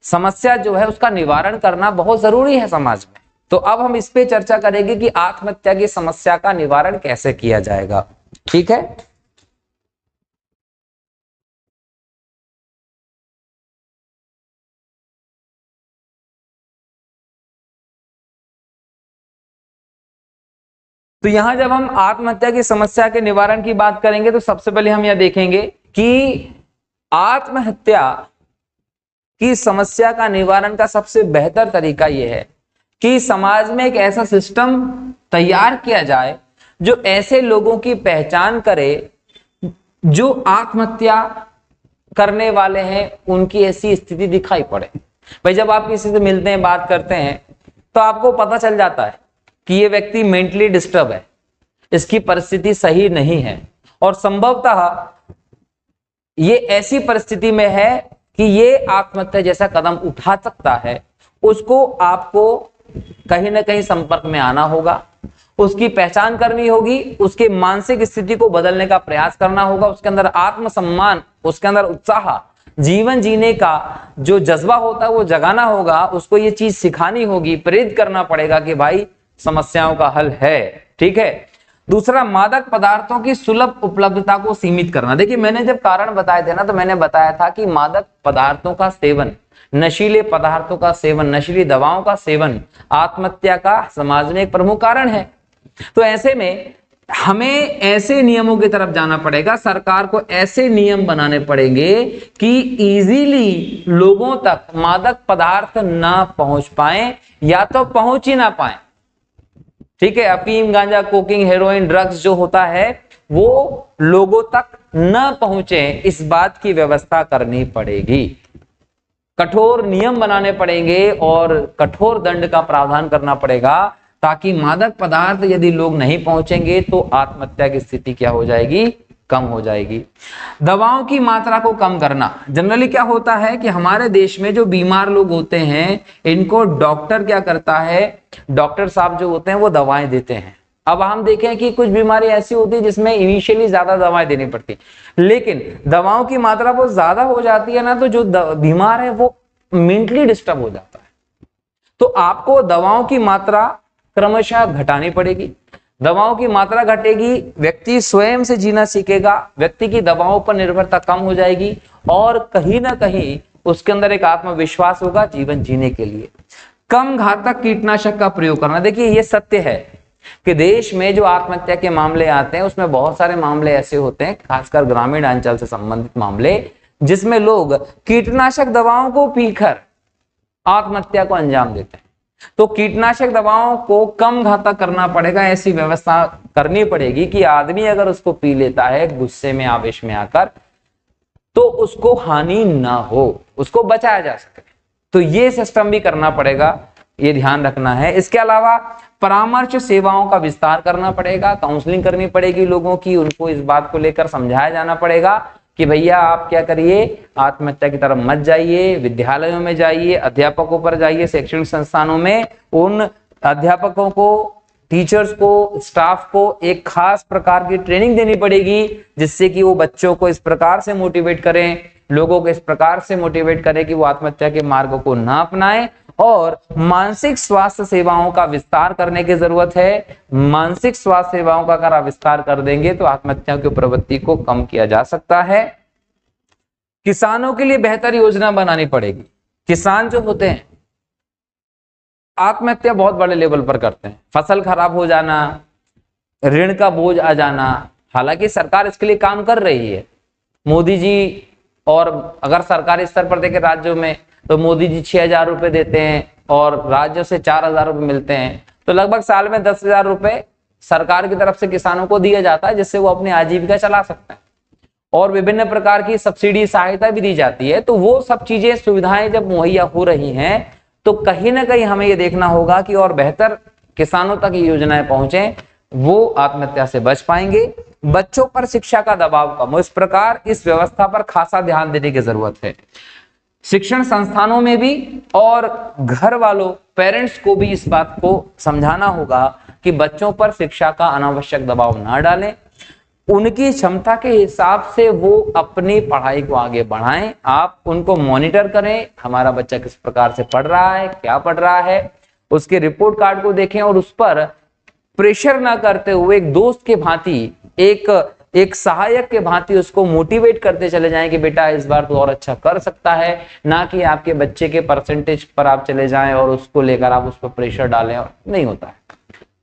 समस्या जो है उसका निवारण करना बहुत जरूरी है समाज में। तो अब हम इस पे चर्चा करेंगे कि आत्महत्या की समस्या का निवारण कैसे किया जाएगा। ठीक है, तो यहां जब हम आत्महत्या की समस्या के निवारण की बात करेंगे तो सबसे पहले हम यह देखेंगे कि आत्महत्या की समस्या का निवारण का सबसे बेहतर तरीका यह है कि समाज में एक ऐसा सिस्टम तैयार किया जाए जो ऐसे लोगों की पहचान करे जो आत्महत्या करने वाले हैं, उनकी ऐसी स्थिति दिखाई पड़े। भाई जब आप किसी से मिलते हैं, बात करते हैं, तो आपको पता चल जाता है कि ये व्यक्ति मेंटली डिस्टर्ब है, इसकी परिस्थिति सही नहीं है और संभवतः ये ऐसी परिस्थिति में है कि ये आत्महत्या जैसा कदम उठा सकता है। उसको आपको कहीं ना कहीं संपर्क में आना होगा, उसकी पहचान करनी होगी, उसके मानसिक स्थिति को बदलने का प्रयास करना होगा, उसके अंदर आत्मसम्मान, उसके अंदर उत्साह, जीवन जीने का जो जज्बा होता है वो जगाना होगा। उसको ये चीज सिखानी होगी, प्रेरित करना पड़ेगा कि भाई समस्याओं का हल है। ठीक है। दूसरा, मादक पदार्थों की सुलभ उपलब्धता को सीमित करना। देखिए मैंने जब कारण बताए थे ना, तो मैंने बताया था कि मादक पदार्थों का सेवन, नशीले पदार्थों का सेवन, नशीली दवाओं का सेवन आत्महत्या का समाज में एक प्रमुख कारण है। तो ऐसे में हमें ऐसे नियमों की तरफ जाना पड़ेगा, सरकार को ऐसे नियम बनाने पड़ेंगे कि इजीली लोगों तक मादक पदार्थ ना पहुंच पाए या तो पहुंच ही ना पाए। ठीक है, अफीम, गांजा, कोकिंग, हेरोइन, ड्रग्स जो होता है वो लोगों तक न पहुंचे, इस बात की व्यवस्था करनी पड़ेगी। कठोर नियम बनाने पड़ेंगे और कठोर दंड का प्रावधान करना पड़ेगा, ताकि मादक पदार्थ यदि लोग नहीं पहुंचेंगे तो आत्महत्या की स्थिति क्या हो जाएगी, कम हो जाएगी। दवाओं की मात्रा को कम करना। जनरली क्या होता है कि हमारे देश में जो बीमार लोग होते हैं, इनको डॉक्टर क्या करता है, डॉक्टर साहब जो होते हैं वो दवाएं देते हैं। अब हम देखें कि कुछ बीमारी ऐसी होती है जिसमें इनिशियली ज्यादा दवाएं देनी पड़ती, लेकिन दवाओं की मात्रा बहुत ज्यादा हो जाती है ना, तो जो बीमार है वो मेंटली डिस्टर्ब हो जाता है। तो आपको दवाओं की मात्रा क्रमशः घटानी पड़ेगी। दवाओं की मात्रा घटेगी, व्यक्ति स्वयं से जीना सीखेगा, व्यक्ति की दवाओं पर निर्भरता कम हो जाएगी और कहीं ना कहीं उसके अंदर एक आत्मविश्वास होगा जीवन जीने के लिए। कम घातक कीटनाशक का प्रयोग करना। देखिए ये सत्य है कि देश में जो आत्महत्या के मामले आते हैं उसमें बहुत सारे मामले ऐसे होते हैं, खासकर ग्रामीण अंचल से संबंधित मामले, जिसमें लोग कीटनाशक दवाओं को पीकर आत्महत्या को अंजाम देते हैं। तो कीटनाशक दवाओं को कम घातक करना पड़ेगा, ऐसी व्यवस्था करनी पड़ेगी कि आदमी अगर उसको पी लेता है गुस्से में, आवेश में आकर, तो उसको हानि ना हो, उसको बचाया जा सके। तो ये सिस्टम भी करना पड़ेगा, ये ध्यान रखना है। इसके अलावा परामर्श सेवाओं का विस्तार करना पड़ेगा, काउंसलिंग करनी पड़ेगी लोगों की, उनको इस बात को लेकर समझाया जाना पड़ेगा कि भैया आप क्या करिए, आत्महत्या की तरफ मत जाइए। विद्यालयों में जाइए, अध्यापकों पर जाइए, शैक्षणिक संस्थानों में उन अध्यापकों को, टीचर्स को, स्टाफ को एक खास प्रकार की ट्रेनिंग देनी पड़ेगी, जिससे कि वो बच्चों को इस प्रकार से मोटिवेट करें, लोगों को इस प्रकार से मोटिवेट करें कि वो आत्महत्या के मार्ग को ना अपनाएं। और मानसिक स्वास्थ्य सेवाओं का विस्तार करने की जरूरत है। मानसिक स्वास्थ्य सेवाओं का अगर आप विस्तार कर देंगे तो आत्महत्या की प्रवृत्ति को कम किया जा सकता है। किसानों के लिए बेहतर योजना बनानी पड़ेगी। किसान जो होते हैं, आत्महत्या बहुत बड़े लेवल पर करते हैं। फसल खराब हो जाना, ऋण का बोझ आ जाना, हालांकि सरकार इसके लिए काम कर रही है, मोदी जी, और अगर सरकारी स्तर पर देखें राज्यों में तो मोदी जी 6,000 रुपए देते हैं और राज्यों से 4,000 रुपए मिलते हैं, तो लगभग साल में 10,000 रुपए सरकार की तरफ से किसानों को दिया जाता है, जिससे वो अपनी आजीविका चला सकते हैं। और विभिन्न प्रकार की सब्सिडी सहायता भी दी जाती है। तो वो सब चीजें सुविधाएं जब मुहैया हो रही हैं तो कहीं ना कहीं हमें ये देखना होगा कि और बेहतर किसानों तक ये योजनाएं पहुंचे, वो आत्महत्या से बच पाएंगे। बच्चों पर शिक्षा का दबाव कम हो, इस प्रकार इस व्यवस्था पर खासा ध्यान देने की जरूरत है। शिक्षण संस्थानों में भी और घर वालों, पेरेंट्स को भी इस बात को समझाना होगा कि बच्चों पर शिक्षा का अनावश्यक दबाव ना डालें, उनकी क्षमता के हिसाब से वो अपनी पढ़ाई को आगे बढ़ाएं। आप उनको मॉनिटर करें, हमारा बच्चा किस प्रकार से पढ़ रहा है, क्या पढ़ रहा है, उसके रिपोर्ट कार्ड को देखें और उस पर प्रेशर ना करते हुए एक दोस्त के भांति, एक सहायक के भांति उसको मोटिवेट करते चले जाएं कि बेटा इस बार तो और अच्छा कर सकता है, ना कि आपके बच्चे के परसेंटेज पर आप चले जाएं और उसको लेकर आप उस पर प्रेशर डालें। और नहीं होता है,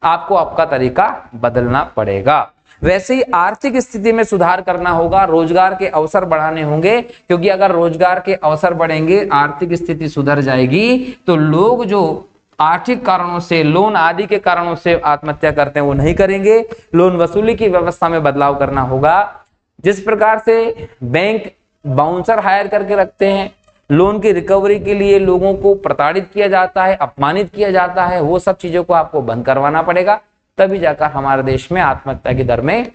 आपको आपका तरीका बदलना पड़ेगा। वैसे ही आर्थिक स्थिति में सुधार करना होगा, रोजगार के अवसर बढ़ाने होंगे, क्योंकि अगर रोजगार के अवसर बढ़ेंगे, आर्थिक स्थिति सुधर जाएगी, तो लोग जो आर्थिक कारणों से, लोन आदि के कारणों से आत्महत्या करते हैं वो नहीं करेंगे। लोन वसूली की व्यवस्था में बदलाव करना होगा। जिस प्रकार से बैंक बाउंसर हायर करके रखते हैं, लोन की रिकवरी के लिए लोगों को प्रताड़ित किया जाता है, अपमानित किया जाता है, वो सब चीजों को आपको बंद करवाना पड़ेगा, तभी जाकर हमारे देश में आत्महत्या की दर में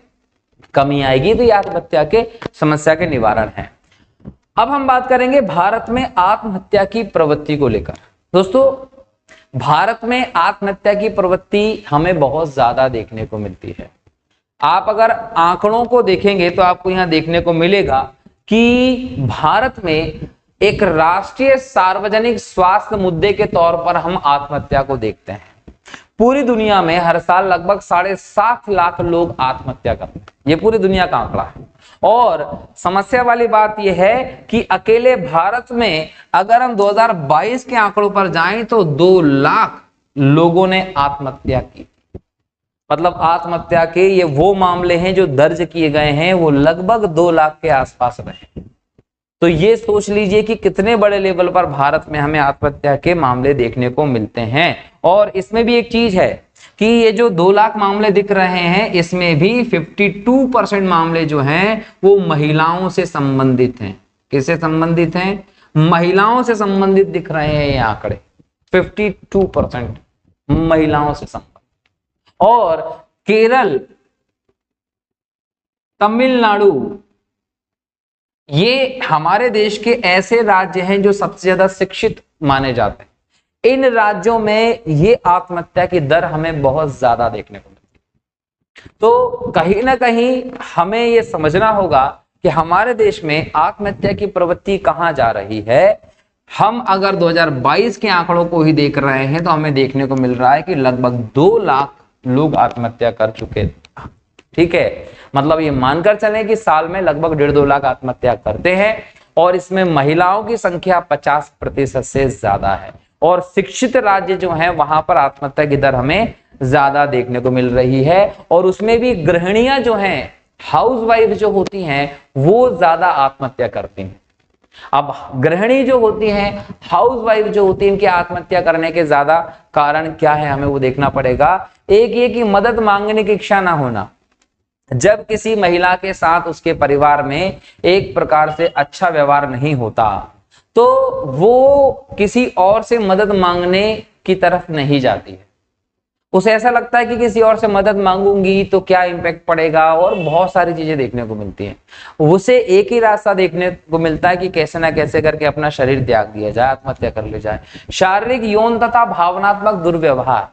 कमी आएगी। तो ये आत्महत्या के समस्या के निवारण है। अब हम बात करेंगे भारत में आत्महत्या की प्रवृत्ति को लेकर। दोस्तों, भारत में आत्महत्या की प्रवृत्ति हमें बहुत ज्यादा देखने को मिलती है। आप अगर आंकड़ों को देखेंगे तो आपको यहां देखने को मिलेगा कि भारत में एक राष्ट्रीय सार्वजनिक स्वास्थ्य मुद्दे के तौर पर हम आत्महत्या को देखते हैं। पूरी दुनिया में हर साल लगभग 7.5 लाख लोग आत्महत्या करते हैं, ये पूरी दुनिया का आंकड़ा है। और समस्या वाली बात यह है कि अकेले भारत में अगर हम 2022 के आंकड़ों पर जाएं तो 2 लाख लोगों ने आत्महत्या की। मतलब आत्महत्या के ये वो मामले हैं जो दर्ज किए गए हैं, वो लगभग 2 लाख के आसपास रहे। तो ये सोच लीजिए कि कितने बड़े लेवल पर भारत में हमें आत्महत्या के मामले देखने को मिलते हैं। और इसमें भी एक चीज है कि ये जो 2 लाख मामले दिख रहे हैं, इसमें भी 52% मामले जो हैं वो महिलाओं से संबंधित हैं। किससे संबंधित हैं? महिलाओं से संबंधित दिख रहे हैं ये आंकड़े। 52% महिलाओं से संबंधित। और केरल, तमिलनाडु, ये हमारे देश के ऐसे राज्य हैं जो सबसे ज्यादा शिक्षित माने जाते हैं। इन राज्यों में ये आत्महत्या की दर हमें बहुत ज्यादा देखने को मिलती है। तो कहीं ना कहीं हमें ये समझना होगा कि हमारे देश में आत्महत्या की प्रवृत्ति कहां जा रही है। हम अगर 2022 के आंकड़ों को ही देख रहे हैं तो हमें देखने को मिल रहा है कि लगभग 2 लाख लोग आत्महत्या कर चुके। ठीक है, मतलब ये मानकर चलें कि साल में लगभग 1.5-2 लाख आत्महत्या करते हैं, और इसमें महिलाओं की संख्या 50% से ज्यादा है। और शिक्षित राज्य जो हैं वहां पर आत्महत्या की दर हमें ज्यादा देखने को मिल रही है। और उसमें भी गृहिणियां जो हैं, हाउसवाइफ जो होती हैं, वो ज्यादा आत्महत्या करती हैं। अब गृहिणी जो होती हैं, हाउसवाइफ जो होती है, इनके आत्महत्या करने के ज्यादा कारण क्या है हमें वो देखना पड़ेगा। एक ये कि मदद मांगने की इच्छा ना होना। जब किसी महिला के साथ उसके परिवार में एक प्रकार से अच्छा व्यवहार नहीं होता तो वो किसी और से मदद मांगने की तरफ नहीं जाती है। उसे ऐसा लगता है कि किसी और से मदद मांगूंगी तो क्या इम्पैक्ट पड़ेगा, और बहुत सारी चीजें देखने को मिलती हैं। उसे एक ही रास्ता देखने को मिलता है कि कैसे ना कैसे करके अपना शरीर त्याग दिया जाए, आत्महत्या कर ली जाए। शारीरिक, यौन तथा भावनात्मक दुर्व्यवहार,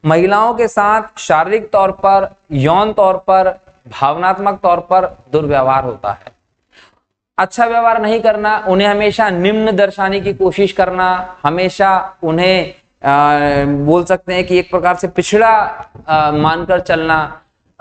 महिलाओं के साथ शारीरिक तौर पर, यौन तौर पर, भावनात्मक तौर पर दुर्व्यवहार होता है। अच्छा व्यवहार नहीं करना, उन्हें हमेशा निम्न दर्शाने की कोशिश करना, हमेशा उन्हें बोल सकते हैं कि एक प्रकार से पिछड़ा मानकर चलना,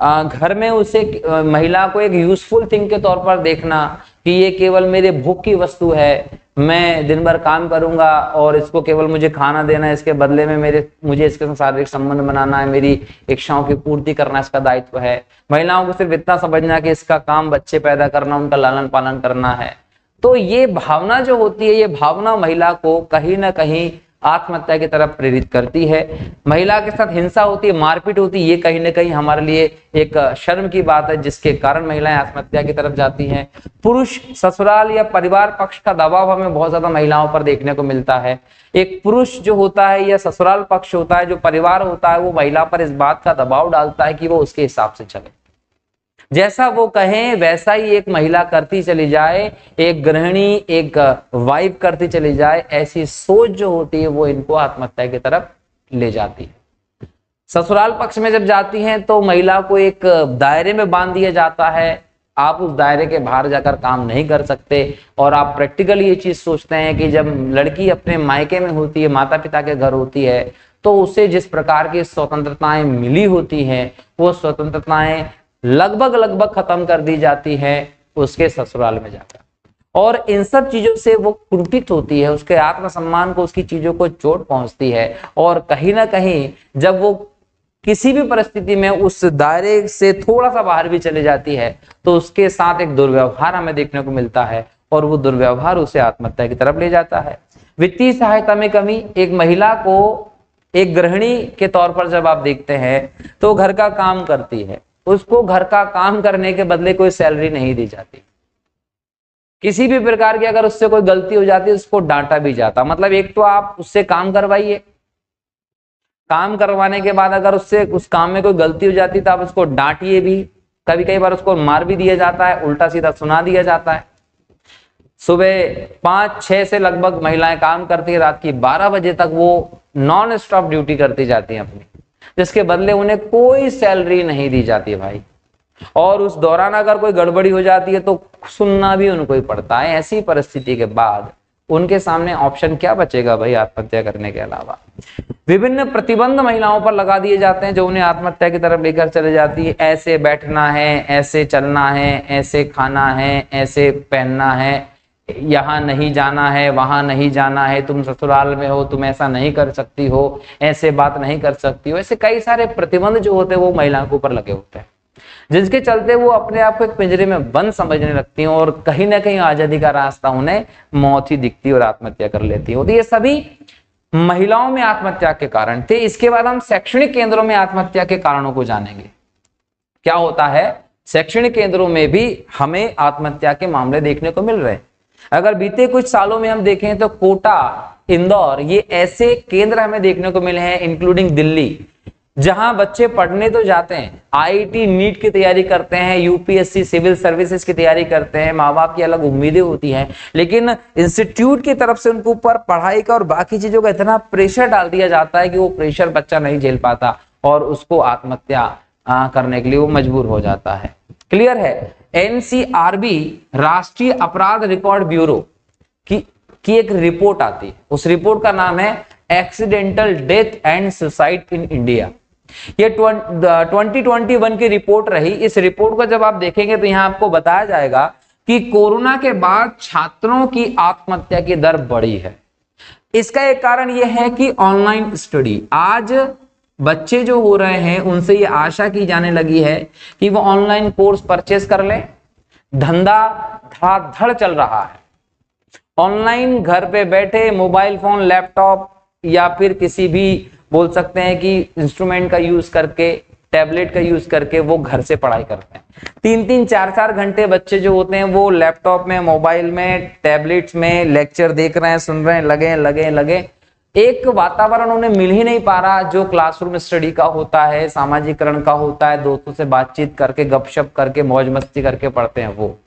घर में उसे महिला को एक यूजफुल थिंग के तौर पर देखना कि ये केवल मेरे भूख की वस्तु है, मैं दिन भर काम करूंगा और इसको केवल मुझे खाना देना है, इसके बदले में मुझे इसके साथ शारीरिक संबंध बनाना है, मेरी इच्छाओं की पूर्ति करना इसका दायित्व है। महिलाओं को सिर्फ इतना समझना कि इसका काम बच्चे पैदा करना, उनका लालन पालन करना है। तो ये भावना जो होती है, ये भावना महिला को कहीं ना कहीं आत्महत्या की तरफ प्रेरित करती है। महिला के साथ हिंसा होती है, मारपीट होती है, ये कहीं ना कहीं हमारे लिए एक शर्म की बात है, जिसके कारण महिलाएं आत्महत्या की तरफ जाती हैं। पुरुष ससुराल या परिवार पक्ष का दबाव हमें बहुत ज्यादा महिलाओं पर देखने को मिलता है। एक पुरुष जो होता है या ससुराल पक्ष होता है, जो परिवार होता है, वो महिला पर इस बात का दबाव डालता है कि वो उसके हिसाब से चले, जैसा वो कहें वैसा ही एक महिला करती चली जाए, एक गृहिणी, एक वाइफ करती चली जाए। ऐसी सोच जो होती है वो इनको आत्महत्या की तरफ ले जाती है। ससुराल पक्ष में जब जाती हैं तो महिला को एक दायरे में बांध दिया जाता है, आप उस दायरे के बाहर जाकर काम नहीं कर सकते। और आप प्रैक्टिकली ये चीज सोचते हैं कि जब लड़की अपने मायके में होती है, माता पिता के घर होती है, तो उसे जिस प्रकार की स्वतंत्रताएं मिली होती हैं, वो स्वतंत्रताएं लगभग खत्म कर दी जाती है उसके ससुराल में जाकर। और इन सब चीजों से वो कुंठित होती है, उसके आत्मसम्मान को, उसकी चीजों को चोट पहुंचती है। और कहीं ना कहीं जब वो किसी भी परिस्थिति में उस दायरे से थोड़ा सा बाहर भी चले जाती है तो उसके साथ एक दुर्व्यवहार हमें देखने को मिलता है, और वो दुर्व्यवहार उसे आत्महत्या की तरफ ले जाता है। वित्तीय सहायता में कमी, एक महिला को एक गृहिणी के तौर पर जब आप देखते हैं तो घर का काम करती है, उसको घर का काम करने के बदले कोई सैलरी नहीं दी जाती। किसी भी प्रकार की अगर उससे कोई गलती हो जाती है उसको डांटा भी जाता। मतलब एक तो आप उससे काम करवाइए, काम करवाने के बाद अगर उससे उस काम में कोई गलती हो जाती तो आप उसको डांटिए भी, कई बार उसको मार भी दिया जाता है, उल्टा सीधा सुना दिया जाता है। सुबह 5-6 से लगभग महिलाएं काम करती है, रात की 12 बजे तक वो नॉन स्टॉप ड्यूटी करती जाती हैं अपनी, जिसके बदले उन्हें कोई सैलरी नहीं दी जाती भाई। और उस दौरान अगर कोई गड़बड़ी हो जाती है तो सुनना भी उनको ही पड़ता है। ऐसी परिस्थिति के बाद उनके सामने ऑप्शन क्या बचेगा भाई आत्महत्या करने के अलावा। विभिन्न प्रतिबंध महिलाओं पर लगा दिए जाते हैं जो उन्हें आत्महत्या की तरफ लेकर चले जाती है। ऐसे बैठना है, ऐसे चलना है, ऐसे खाना है, ऐसे पहनना है, यहाँ नहीं जाना है, वहां नहीं जाना है, तुम ससुराल में हो, तुम ऐसा नहीं कर सकती हो, ऐसे बात नहीं कर सकती हो। ऐसे कई सारे प्रतिबंध जो होते हैं वो महिलाओं के ऊपर लगे होते हैं, जिसके चलते वो अपने आप को एक पिंजरे में बंद समझने लगती हैं और कहीं ना कहीं आजादी का रास्ता उन्हें मौत ही दिखती है और आत्महत्या कर लेती है। तो ये सभी महिलाओं में आत्महत्या के कारण थे। इसके बाद हम शैक्षणिक केंद्रों में आत्महत्या के कारणों को जानेंगे। क्या होता है, शैक्षणिक केंद्रों में भी हमें आत्महत्या के मामले देखने को मिल रहे हैं। अगर बीते कुछ सालों में हम देखें तो कोटा, इंदौर, ये ऐसे केंद्र हमें देखने को मिले हैं, इंक्लूडिंग दिल्ली, जहां बच्चे पढ़ने तो जाते हैं, आईआईटी नीट की तैयारी करते हैं, यूपीएससी सिविल सर्विसेज की तैयारी करते हैं, माँ बाप की अलग उम्मीदें होती हैं, लेकिन इंस्टीट्यूट की तरफ से उनके ऊपर पढ़ाई का और बाकी चीजों का इतना प्रेशर डाल दिया जाता है कि वो प्रेशर बच्चा नहीं झेल पाता और उसको आत्महत्या करने के लिए वो मजबूर हो जाता है। क्लियर है। एनसीआरबी, राष्ट्रीय अपराध रिकॉर्ड ब्यूरो की एक रिपोर्ट आती है, उस रिपोर्ट का नाम है accidental death and suicide in India. ये 2021 की रिपोर्ट रही। इस रिपोर्ट को जब आप देखेंगे तो यहाँ आपको बताया जाएगा कि कोरोना के बाद छात्रों की आत्महत्या की दर बढ़ी है। इसका एक कारण यह है कि ऑनलाइन स्टडी, आज बच्चे जो हो रहे हैं उनसे ये आशा की जाने लगी है कि वो ऑनलाइन कोर्स परचेस कर लें, धंधा धड़ाधड़ चल रहा है। ऑनलाइन घर पे बैठे मोबाइल फोन, लैपटॉप या फिर किसी भी बोल सकते हैं कि इंस्ट्रूमेंट का यूज करके, टैबलेट का यूज करके वो घर से पढ़ाई करते हैं। 3-3, 4-4 घंटे बच्चे जो होते हैं वो लैपटॉप में, मोबाइल में, टैबलेट्स में लेक्चर देख रहे हैं, सुन रहे हैं, लगे। एक वातावरण उन्हें मिल ही नहीं पा रहा जो क्लासरूम स्टडी का होता है, सामाजिकरण का होता है, दोस्तों से बातचीत करके, गपशप करके, मौज मस्ती करके पढ़ते हैं वो।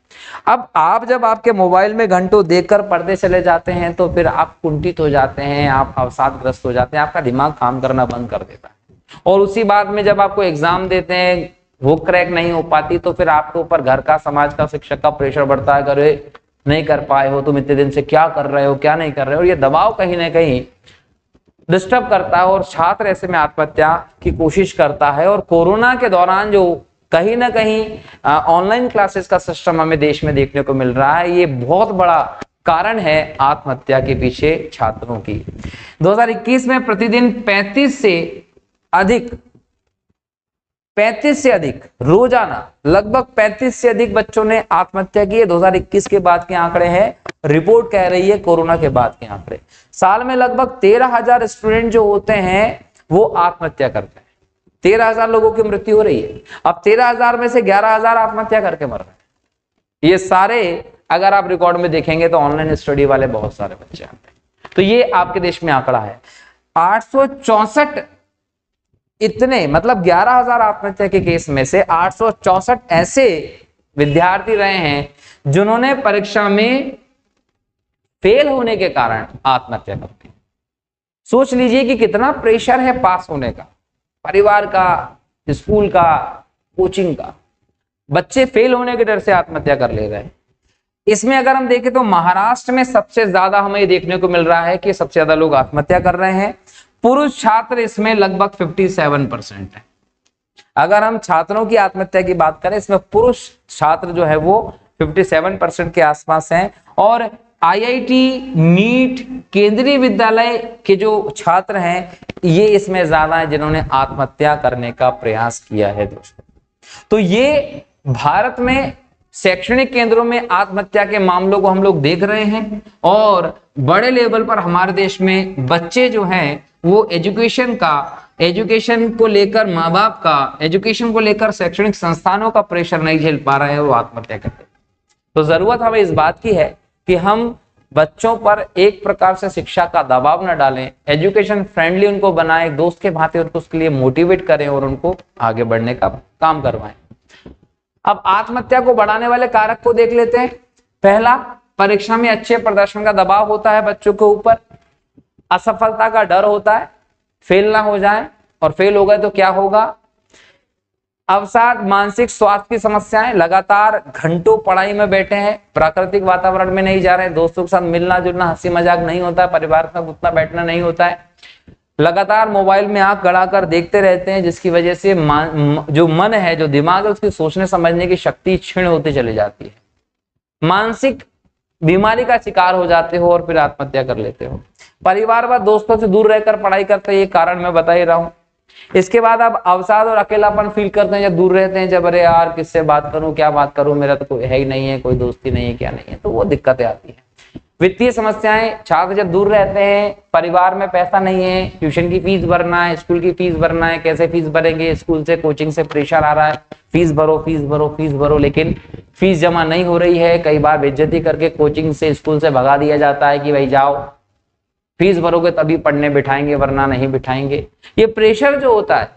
अब आप जब आपके मोबाइल में घंटों देखकर पढ़ते चले जाते हैं तो फिर आप कुंठित हो जाते हैं, आप अवसादग्रस्त हो जाते हैं, आपका दिमाग काम करना बंद कर देता है। और उसी बात में जब आपको एग्जाम देते हैं, वो क्रैक नहीं हो पाती तो फिर आपके ऊपर घर का, समाज का, शिक्षक का प्रेशर बढ़ता है, अरे नहीं कर पाए हो तुम, इतने दिन से क्या कर रहे हो, क्या नहीं कर रहे हो। और ये दबाव कहीं ना कहीं डिस्टर्ब करता है और छात्र ऐसे में आत्महत्या की कोशिश करता है। और कोरोना के दौरान जो कहीं ना कहीं ऑनलाइन क्लासेस का सिस्टम हमें देश में देखने को मिल रहा है। ये बहुत बड़ा कारण है आत्महत्या के पीछे छात्रों की। 2021 में प्रतिदिन 35 से अधिक रोजाना लगभग 35 से अधिक बच्चों ने आत्महत्या की है। 2021 के बाद के आंकड़े हैं, रिपोर्ट कह रही है कोरोना के बाद के आंकड़े। साल में लगभग 13,000 स्टूडेंट जो होते हैं वो आत्महत्या करते हैं। 13,000 लोगों की मृत्यु हो रही है। अब 13,000 में से 11,000 आत्महत्या करके मर रहे हैं। ये सारे अगर आप रिकॉर्ड में देखेंगे तो ऑनलाइन स्टडी वाले बहुत सारे बच्चे आते हैं। तो ये आपके देश में आंकड़ा है। 864 इतने मतलब 11,000 आत्महत्या के केस में से 864 ऐसे विद्यार्थी रहे हैं जिन्होंने परीक्षा में फेल होने के कारण आत्महत्या कर दी। सोच लीजिए कि कितना प्रेशर है पास होने का, परिवार का, स्कूल का, कोचिंग का। बच्चे फेल होने के डर से आत्महत्या कर ले रहे हैं। इसमें अगर हम देखें तो महाराष्ट्र में सबसे ज्यादा हमें देखने को मिल रहा है कि सबसे ज्यादा लोग आत्महत्या कर रहे हैं। पुरुष छात्र इसमें लगभग 57% है। अगर हम छात्रों की आत्महत्या की बात करें, इसमें पुरुष छात्र जो है वो 57% के आसपास हैं। और आईआईटी, नीट, केंद्रीय विद्यालय के जो छात्र हैं ये इसमें ज्यादा है जिन्होंने आत्महत्या करने का प्रयास किया है दोस्तों। तो ये भारत में शैक्षणिक केंद्रों में आत्महत्या के मामलों को हम लोग देख रहे हैं। और बड़े लेवल पर हमारे देश में बच्चे जो हैं वो एजुकेशन को लेकर, माँ बाप का एजुकेशन को लेकर शैक्षणिक संस्थानों का प्रेशर नहीं झेल पा रहे हैं, वो आत्महत्या करते हैं। तो जरूरत हमें इस बात की है कि हम बच्चों पर एक प्रकार से शिक्षा का दबाव न डालें, एजुकेशन फ्रेंडली उनको बनाएं, दोस्त के भांति उनको उसके लिए मोटिवेट करें और उनको आगे बढ़ने का काम करवाएं। अब आत्महत्या को बढ़ाने वाले कारक को देख लेते हैं। पहला, परीक्षा में अच्छे प्रदर्शन का दबाव होता है बच्चों के ऊपर। असफलता का डर होता है, फेल ना हो जाए, और फेल हो गए तो क्या होगा। अवसाद, मानसिक स्वास्थ्य की समस्याएं, लगातार घंटों पढ़ाई में बैठे हैं, प्राकृतिक वातावरण में नहीं जा रहे हैं, दोस्तों के साथ मिलना जुलना, हंसी मजाक नहीं होता है, परिवार के साथ उतना बैठना नहीं होता है, लगातार मोबाइल में आंख गड़ाकर देखते रहते हैं, जिसकी वजह से जो मन है, जो दिमाग है, उसकी सोचने समझने की शक्ति क्षीण होती चली जाती है। मानसिक बीमारी का शिकार हो जाते हो और फिर आत्महत्या कर लेते हो। परिवार व दोस्तों से दूर रहकर पढ़ाई करते हैं, ये कारण मैं बता ही रहा हूं। इसके बाद आप अवसाद और अकेलापन फील करते हैं जब दूर रहते हैं, जब अरे यार किससे बात करूं, क्या बात करूं, मेरा तो कोई है ही नहीं है, कोई दोस्ती नहीं है, क्या नहीं है, तो वो दिक्कतें आती है। वित्तीय समस्याएं, छात्र जब दूर रहते हैं, परिवार में पैसा नहीं है, ट्यूशन की फीस भरना है, स्कूल की फीस भरना है, कैसे फीस भरेंगे, स्कूल से कोचिंग से प्रेशर आ रहा है, फीस भरो फीस भरो फीस भरो, लेकिन फीस जमा नहीं हो रही है। कई बार बेइज्जती करके कोचिंग से, स्कूल से भगा दिया जाता है कि भाई जाओ, फीस भरोगे तभी पढ़ने बिठाएंगे वरना नहीं बिठाएंगे। ये प्रेशर जो होता है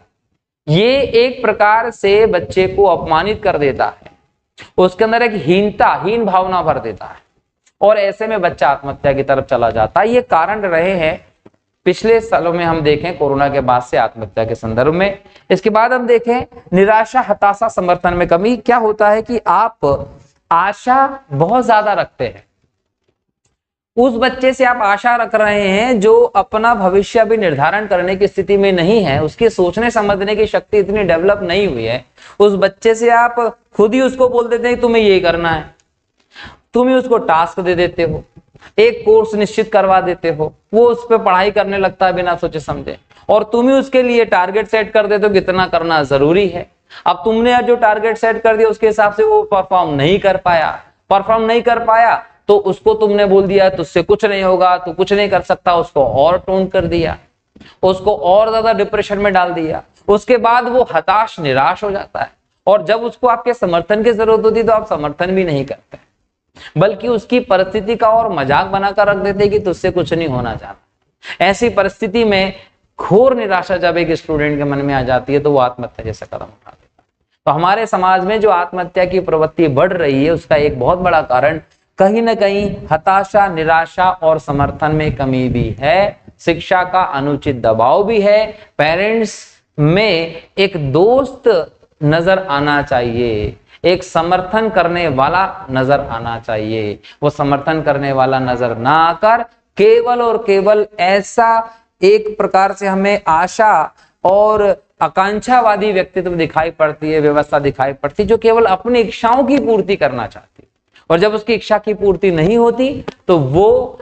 ये एक प्रकार से बच्चे को अपमानित कर देता है, उसके अंदर एक हीन भावना भर देता है और ऐसे में बच्चा आत्महत्या की तरफ चला जाता है। ये कारण रहे हैं पिछले सालों में, हम देखें कोरोना के बाद से आत्महत्या के संदर्भ में। इसके बाद हम देखें निराशा, हताशा, समर्थन में कमी। क्या होता है कि आप आशा बहुत ज्यादा रखते हैं, उस बच्चे से आप आशा रख रहे हैं जो अपना भविष्य भी निर्धारण करने की स्थिति में नहीं है, उसकी सोचने समझने की शक्ति इतनी डेवलप नहीं हुई है। उस बच्चे से आप खुद ही उसको बोल देते हैं तुम्हें ये करना है, तुम ही उसको टास्क दे देते हो, एक कोर्स निश्चित करवा देते हो, वो उस पर पढ़ाई करने लगता है बिना सोचे समझे, और तुम ही उसके लिए टारगेट सेट कर देते हो कितना करना जरूरी है। अब तुमने जो टारगेट सेट कर दिया उसके हिसाब से वो परफॉर्म नहीं कर पाया तो उसको तुमने बोल दिया तुझसे कुछ नहीं होगा, तू कुछ नहीं कर सकता, उसको और टोन कर दिया, उसको और ज्यादा डिप्रेशन में डाल दिया। उसके बाद वो हताश, निराश हो जाता है, और जब उसको आपके समर्थन की जरूरत होती तो आप समर्थन भी नहीं करते, बल्कि उसकी परिस्थिति का और मजाक बनाकर रख देते कि तुझसे कुछ नहीं होना चाहता। ऐसी परिस्थिति में घोर निराशा जब एक स्टूडेंट के मन में आ जाती है तो वो आत्महत्या जैसा कदम उठा देता है। तो हमारे समाज में जो आत्महत्या की प्रवृत्ति बढ़ रही है उसका एक बहुत बड़ा कारण कहीं ना कहीं हताशा, निराशा और समर्थन में कमी भी है, शिक्षा का अनुचित दबाव भी है, पेरेंट्स में एक दोस्त नजर आना चाहिए, एक समर्थन करने वाला नजर आना चाहिए। वो समर्थन करने वाला नजर ना आकर केवल और केवल ऐसा एक प्रकार से हमें आशा और आकांक्षावादी व्यक्तित्व दिखाई पड़ती है, व्यवस्था दिखाई पड़ती है, जो केवल अपनी इच्छाओं की पूर्ति करना चाहती है। और जब उसकी इच्छा की पूर्ति नहीं होती तो वो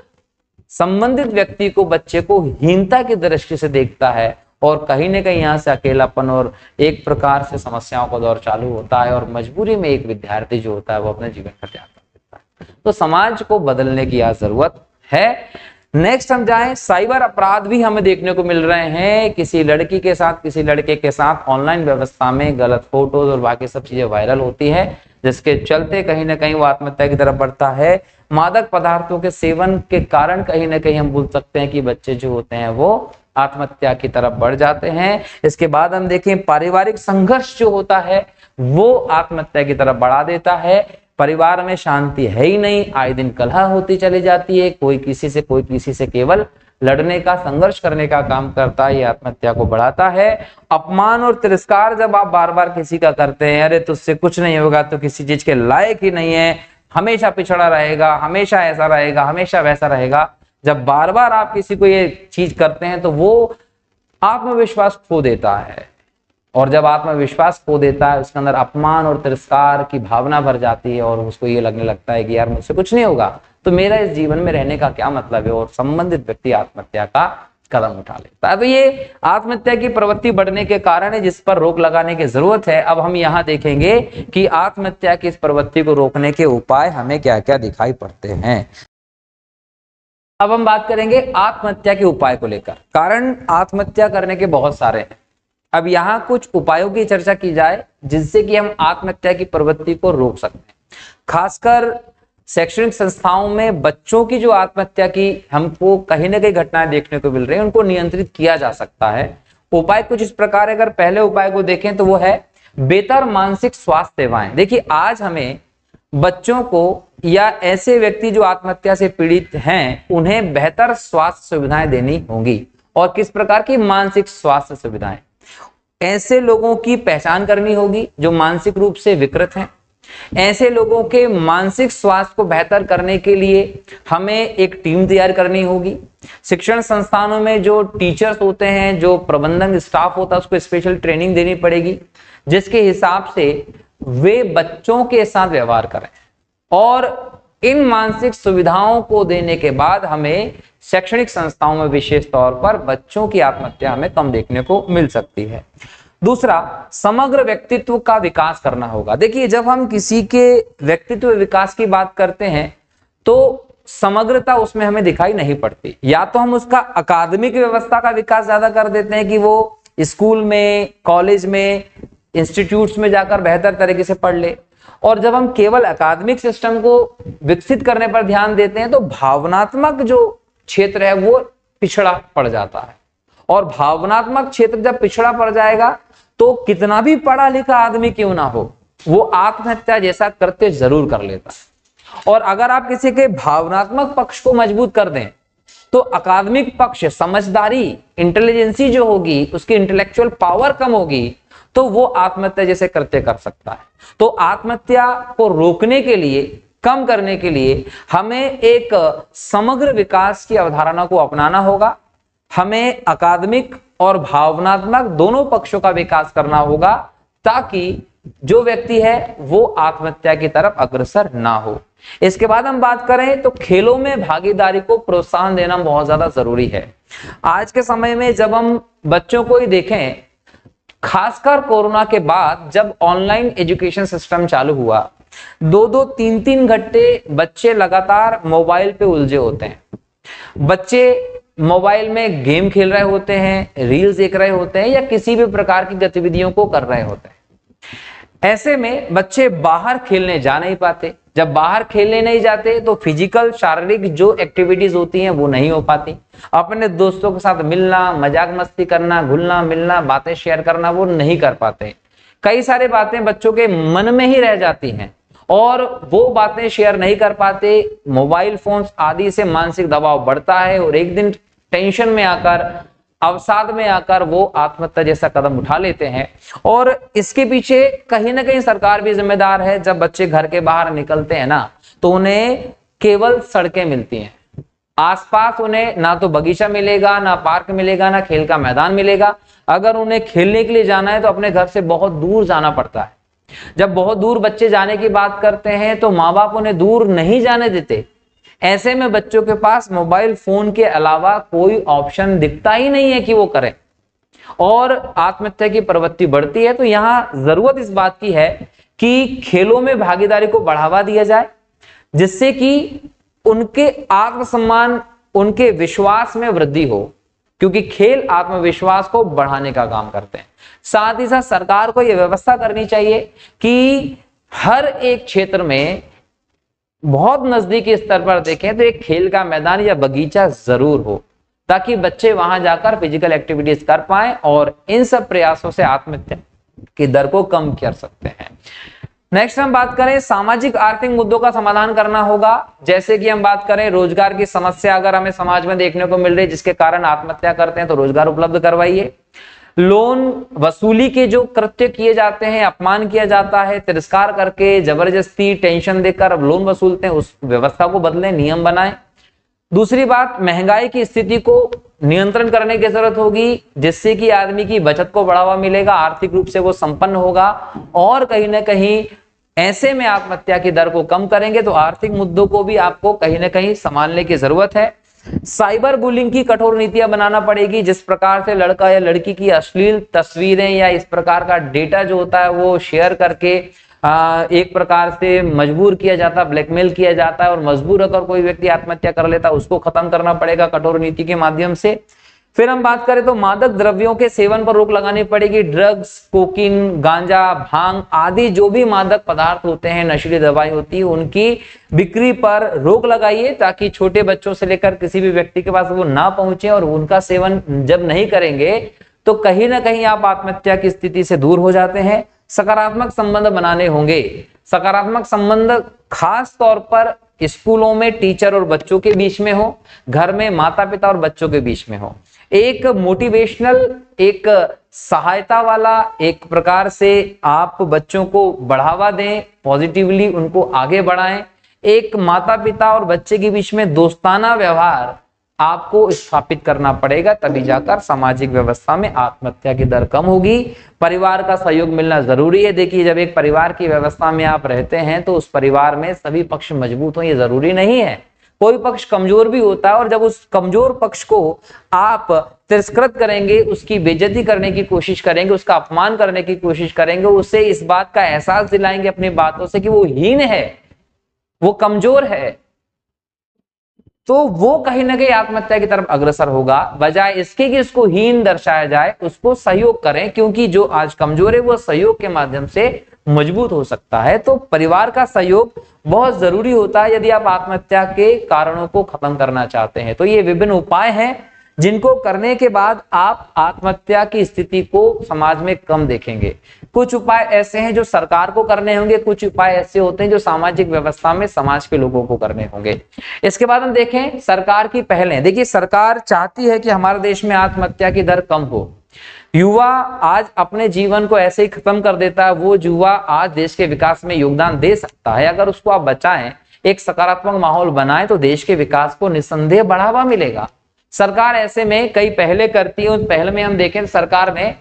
संबंधित व्यक्ति को, बच्चे को हीनता की दृष्टि से देखता है और कहीं ना कहीं यहाँ से अकेलापन और एक प्रकार से समस्याओं का दौर चालू होता है और मजबूरी में एक विद्यार्थी जो होता है वो अपने जीवन का त्याग कर देता है। तो समाज को बदलने की आज जरूरत है। नेक्स्ट हम जाएं, साइबर अपराध भी हमें देखने को मिल रहे हैं। किसी लड़की के साथ, किसी लड़के के साथ ऑनलाइन व्यवस्था में गलत फोटोज और बाकी सब चीजें वायरल होती है, जिसके चलते कहीं ना कहीं वो आत्महत्या की तरफ बढ़ता है। मादक पदार्थों के सेवन के कारण कहीं ना कहीं हम बोल सकते हैं कि बच्चे जो होते हैं वो आत्महत्या की तरफ बढ़ जाते हैं। इसके बाद हम देखें, पारिवारिक संघर्ष जो होता है वो आत्महत्या की तरफ बढ़ा देता है। परिवार में शांति है ही नहीं, आए दिन कलह होती चली जाती है, कोई किसी से केवल लड़ने का, संघर्ष करने का काम करता है, ये आत्महत्या को बढ़ाता है। अपमान और तिरस्कार जब आप बार बार किसी का करते हैं, अरे तुझसे कुछ नहीं होगा, तो किसी चीज के लायक ही नहीं है, हमेशा पिछड़ा रहेगा, हमेशा ऐसा रहेगा, हमेशा वैसा रहेगा, जब बार बार आप किसी को ये चीज करते हैं तो वो आत्मविश्वास खो देता है। और जब आत्मविश्वास खो देता है, उसके अंदर अपमान और तिरस्कार की भावना भर जाती है और उसको ये लगने लगता है कि यार मुझसे कुछ नहीं होगा, तो मेरा इस जीवन में रहने का क्या मतलब है, और संबंधित व्यक्ति आत्महत्या का कदम उठा लेता है। तो ये आत्महत्या की प्रवृत्ति बढ़ने के कारण है, जिस पर रोक लगाने की जरूरत है। अब हम यहाँ देखेंगे कि आत्महत्या की इस प्रवृत्ति को रोकने के उपाय हमें क्या क्या दिखाई पड़ते हैं। अब हम बात करेंगे आत्महत्या के उपाय को लेकर। कारण आत्महत्या करने के बहुत सारे हैं। अब यहाँ कुछ उपायों की चर्चा की जाए जिससे कि हम आत्महत्या की प्रवृत्ति को रोक सकते हैं। खासकर शैक्षणिक संस्थाओं में बच्चों की जो आत्महत्या की हमको कहीं ना कहीं घटनाएं देखने को मिल रही है, उनको नियंत्रित किया जा सकता है। उपाय कुछ इस प्रकार है। अगर पहले उपाय को देखें तो वो है बेहतर मानसिक स्वास्थ्य सेवाएं। देखिए, आज हमें बच्चों को या ऐसे व्यक्ति जो आत्महत्या से पीड़ित हैं, उन्हें बेहतर स्वास्थ्य सुविधाएं देनी होंगी। और किस प्रकार की मानसिक स्वास्थ्य सुविधाएं? ऐसे लोगों की पहचान करनी होगी जो मानसिक रूप से विकृत हैं। ऐसे लोगों के मानसिक स्वास्थ्य को बेहतर करने के लिए हमें एक टीम तैयार करनी होगी। शिक्षण संस्थानों में जो टीचर्स होते हैं, जो प्रबंधन स्टाफ होता है, उसको स्पेशल ट्रेनिंग देनी पड़ेगी, जिसके हिसाब से वे बच्चों के साथ व्यवहार करें। और इन मानसिक सुविधाओं को देने के बाद हमें शैक्षणिक संस्थाओं में विशेष तौर पर बच्चों की आत्महत्या हमें कम देखने को मिल सकती है। दूसरा, समग्र व्यक्तित्व का विकास करना होगा। देखिए, जब हम किसी के व्यक्तित्व विकास की बात करते हैं तो समग्रता उसमें हमें दिखाई नहीं पड़ती। या तो हम उसका अकादमिक व्यवस्था का विकास ज्यादा कर देते हैं कि वो स्कूल में, कॉलेज में, इंस्टीट्यूट्स में जाकर बेहतर तरीके से पढ़ ले, और जब हम केवल अकादमिक सिस्टम को विकसित करने पर ध्यान देते हैं तो भावनात्मक जो क्षेत्र है वो पिछड़ा पड़ जाता है। और भावनात्मक क्षेत्र जब पिछड़ा पड़ जाएगा तो कितना भी पढ़ा लिखा आदमी क्यों ना हो, वो आत्महत्या जैसा कृत्य जरूर कर लेता है। और अगर आप किसी के भावनात्मक पक्ष को मजबूत कर दें तो अकादमिक पक्ष, समझदारी, इंटेलिजेंसी जो होगी, उसकी इंटेलेक्चुअल पावर कम होगी, तो वो आत्महत्या जैसे कृत्य कर सकता है। तो आत्महत्या को रोकने के लिए, कम करने के लिए हमें एक समग्र विकास की अवधारणा को अपनाना होगा। हमें अकादमिक और भावनात्मक दोनों पक्षों का विकास करना होगा ताकि जो व्यक्ति है वो आत्महत्या की तरफ अग्रसर ना हो। इसके बाद हम बात करें तो खेलों में भागीदारी को प्रोत्साहन देना बहुत ज्यादा जरूरी है। आज के समय में जब हम बच्चों को ही देखें, खासकर कोरोना के बाद जब ऑनलाइन एजुकेशन सिस्टम चालू हुआ, 2-2, 3-3 घंटे बच्चे लगातार मोबाइल पे उलझे होते हैं। बच्चे मोबाइल में गेम खेल रहे होते हैं, रील्स देख रहे होते हैं, या किसी भी प्रकार की गतिविधियों को कर रहे होते हैं। ऐसे में बच्चे बाहर खेलने जा नहीं पाते। जब बाहर खेलने नहीं जाते तो फिजिकल, शारीरिक जो एक्टिविटीज होती हैं वो नहीं हो पाती। अपने दोस्तों के साथ मिलना, मजाक मस्ती करना, घुलना मिलना, बातें शेयर करना, वो नहीं कर पाते। कई सारी बातें बच्चों के मन में ही रह जाती हैं और वो बातें शेयर नहीं कर पाते। मोबाइल फोन्स आदि से मानसिक दबाव बढ़ता है और एक दिन टेंशन में आकर, अवसाद में आकर वो आत्महत्या जैसा कदम उठा लेते हैं। और इसके पीछे कहीं ना कहीं सरकार भी जिम्मेदार है। जब बच्चे घर के बाहर निकलते हैं ना तो उन्हें केवल सड़कें मिलती हैं, आसपास उन्हें ना तो बगीचा मिलेगा, ना पार्क मिलेगा, ना खेल का मैदान मिलेगा। अगर उन्हें खेलने के लिए जाना है तो अपने घर से बहुत दूर जाना पड़ता है। जब बहुत दूर बच्चे जाने की बात करते हैं तो माँ बाप उन्हें दूर नहीं जाने देते। ऐसे में बच्चों के पास मोबाइल फोन के अलावा कोई ऑप्शन दिखता ही नहीं है कि वो करें, और आत्महत्या की प्रवृत्ति बढ़ती है। तो यहां जरूरत इस बात की है कि खेलों में भागीदारी को बढ़ावा दिया जाए, जिससे कि उनके आत्मसम्मान, उनके विश्वास में वृद्धि हो, क्योंकि खेल आत्मविश्वास को बढ़ाने का काम करते हैं। साथ ही साथ सरकार को यह व्यवस्था करनी चाहिए कि हर एक क्षेत्र में बहुत नजदीकी स्तर पर देखें तो एक खेल का मैदान या बगीचा जरूर हो, ताकि बच्चे वहां जाकर फिजिकल एक्टिविटीज कर पाएं और इन सब प्रयासों से आत्महत्या की दर को कम कर सकते हैं। नेक्स्ट हम बात करें, सामाजिक आर्थिक मुद्दों का समाधान करना होगा। जैसे कि हम बात करें रोजगार की समस्या अगर हमें समाज में देखने को मिल रही है जिसके कारण आत्महत्या करते हैं, तो रोजगार उपलब्ध करवाइए। लोन वसूली के जो कृत्य किए जाते हैं, अपमान किया जाता है, तिरस्कार करके, जबरदस्ती, टेंशन देकर अब लोन वसूलते हैं, उस व्यवस्था को बदलें, नियम बनाएं। दूसरी बात, महंगाई की स्थिति को नियंत्रण करने की जरूरत होगी, जिससे कि आदमी की बचत को बढ़ावा मिलेगा, आर्थिक रूप से वो संपन्न होगा, और कहीं ना कहीं ऐसे में आत्महत्या की दर को कम करेंगे। तो आर्थिक मुद्दों को भी आपको कहीं ना कहीं संभालने की जरूरत है। साइबर बुलिंग की कठोर नीतियां बनाना पड़ेगी, जिस प्रकार से लड़का या लड़की की अश्लील तस्वीरें या इस प्रकार का डेटा जो होता है वो शेयर करके एक प्रकार से मजबूर किया जाता है, ब्लैकमेल किया जाता है, और मजबूर होकर कोई व्यक्ति आत्महत्या कर लेता है, उसको खत्म करना पड़ेगा कठोर नीति के माध्यम से। फिर हम बात करें तो मादक द्रव्यों के सेवन पर रोक लगानी पड़ेगी। ड्रग्स, कोकीन, गांजा, भांग आदि जो भी मादक पदार्थ होते हैं, नशीली दवाई होती है, उनकी बिक्री पर रोक लगाइए, ताकि छोटे बच्चों से लेकर किसी भी व्यक्ति के पास वो ना पहुंचे, और उनका सेवन जब नहीं करेंगे तो कहीं ना कहीं आप आत्महत्या की स्थिति से दूर हो जाते हैं। सकारात्मक संबंध बनाने होंगे। सकारात्मक संबंध खास तौर पर स्कूलों में टीचर और बच्चों के बीच में हो, घर में माता पिता और बच्चों के बीच में हो। एक मोटिवेशनल, एक सहायता वाला, एक प्रकार से आप बच्चों को बढ़ावा दें, पॉजिटिवली उनको आगे बढ़ाएं। एक माता पिता और बच्चे के बीच में दोस्ताना व्यवहार आपको स्थापित करना पड़ेगा, तभी जाकर सामाजिक व्यवस्था में आत्महत्या की दर कम होगी। परिवार का सहयोग मिलना जरूरी है। देखिए, जब एक परिवार की व्यवस्था में आप रहते हैं तो उस परिवार में सभी पक्ष मजबूत हो, ये जरूरी नहीं है, कोई पक्ष कमजोर भी होता है, और जब उस कमजोर पक्ष को आप तिरस्कृत करेंगे, उसकी बेइज्जती करने की कोशिश करेंगे, उसका अपमान करने की कोशिश करेंगे, उसे इस बात का एहसास दिलाएंगे अपनी बातों से कि वो हीन है, वो कमजोर है, तो वो कहीं ना कहीं आत्महत्या की तरफ अग्रसर होगा। बजाय इसके कि इसको हीन दर्शाया जाए, उसको सहयोग करें, क्योंकि जो आज कमजोर है वो सहयोग के माध्यम से मजबूत हो सकता है। तो परिवार का सहयोग बहुत जरूरी होता है यदि आप आत्महत्या के कारणों को खत्म करना चाहते हैं। तो ये विभिन्न उपाय हैं जिनको करने के बाद आप आत्महत्या की स्थिति को समाज में कम देखेंगे। कुछ उपाय ऐसे हैं जो सरकार को करने होंगे, कुछ उपाय ऐसे होते हैं जो सामाजिक व्यवस्था में समाज के लोगों को करने होंगे। इसके बाद हम देखें सरकार की पहलें। देखिए, सरकार चाहती है कि हमारे देश में आत्महत्या की दर कम हो। युवा आज अपने जीवन को ऐसे ही खत्म कर देता है, वो युवा आज देश के विकास में योगदान दे सकता है। अगर उसको आप बचाएं, एक सकारात्मक माहौल बनाएं, तो देश के विकास को निस्संदेह बढ़ावा मिलेगा। सरकार ऐसे में कई पहले करती है। उन पहल में हम देखें, सरकार ने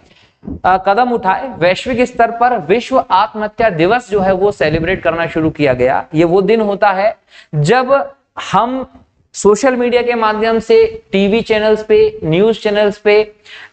कदम उठाए, वैश्विक स्तर पर विश्व आत्महत्या दिवस जो है वो सेलिब्रेट करना शुरू किया गया। ये वो दिन होता है जब हम सोशल मीडिया के माध्यम से, टीवी चैनल्स पे, न्यूज चैनल्स पे,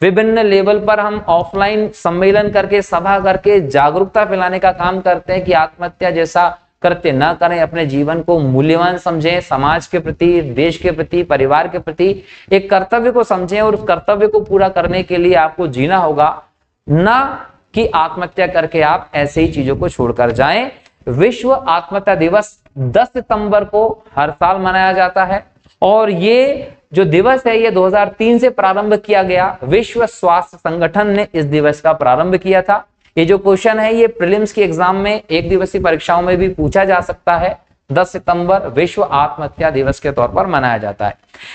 विभिन्न लेवल पर हम ऑफलाइन सम्मेलन करके, सभा करके जागरूकता फैलाने का काम करते हैं कि आत्महत्या जैसा कृत्य न करें, अपने जीवन को मूल्यवान समझें, समाज के प्रति, देश के प्रति, परिवार के प्रति एक कर्तव्य को समझें, और उस कर्तव्य को पूरा करने के लिए आपको जीना होगा, ना कि आत्महत्या करके आप ऐसे ही चीजों को छोड़कर जाएं। विश्व आत्महत्या दिवस 10 सितंबर को हर साल मनाया जाता है, और ये जो दिवस है ये 2003 से प्रारंभ किया गया। विश्व स्वास्थ्य संगठन ने इस दिवस का प्रारंभ किया था। ये जो क्वेश्चन है ये प्रीलिम्स की एग्जाम में, एक दिवसीय परीक्षाओं में भी पूछा जा सकता है। 10 सितंबर विश्व आत्महत्या दिवस के तौर पर मनाया जाता है।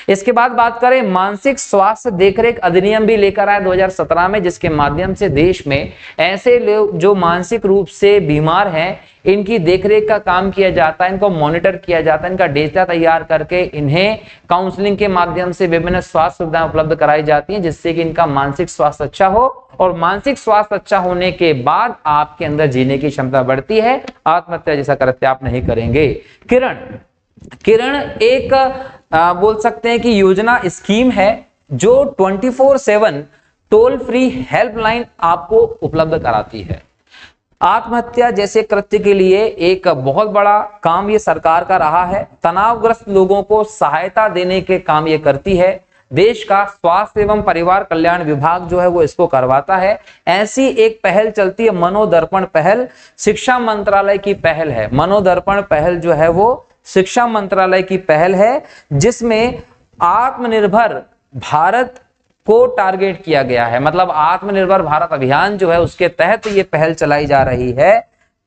इसके बाद बात करें, मानसिक स्वास्थ्य देखरेख अधिनियम भी लेकर आए 2017 में, जिसके माध्यम से देश में ऐसे लोग जो मानसिक रूप से बीमार हैं, इनकी देखरेख का काम किया जाता है, इनको मॉनिटर किया जाता है, इनका डेटा तैयार करके इन्हें काउंसलिंग के माध्यम से विभिन्न स्वास्थ्य सुविधाएं उपलब्ध कराई जाती हैं, जिससे कि इनका मानसिक स्वास्थ्य अच्छा हो, और मानसिक स्वास्थ्य अच्छा होने के बाद आपके अंदर जीने की क्षमता बढ़ती है, आत्महत्या जैसा कृत्य आप नहीं करेंगे। किरण एक बोल सकते हैं कि योजना स्कीम है जो 24/7 टोल फ्री हेल्पलाइन आपको उपलब्ध कराती है। आत्महत्या जैसे कृत्य के लिए एक बहुत बड़ा काम ये सरकार का रहा है। तनावग्रस्त लोगों को सहायता देने के काम ये करती है। देश का स्वास्थ्य एवं परिवार कल्याण विभाग जो है वो इसको करवाता है। ऐसी एक पहल चलती है मनोदर्पण पहल, शिक्षा मंत्रालय की पहल है। मनोदर्पण पहल जो है वो शिक्षा मंत्रालय की पहल है, जिसमें आत्मनिर्भर भारत को टारगेट किया गया है। मतलब आत्मनिर्भर भारत अभियान जो है उसके तहत ये पहल चलाई जा रही है,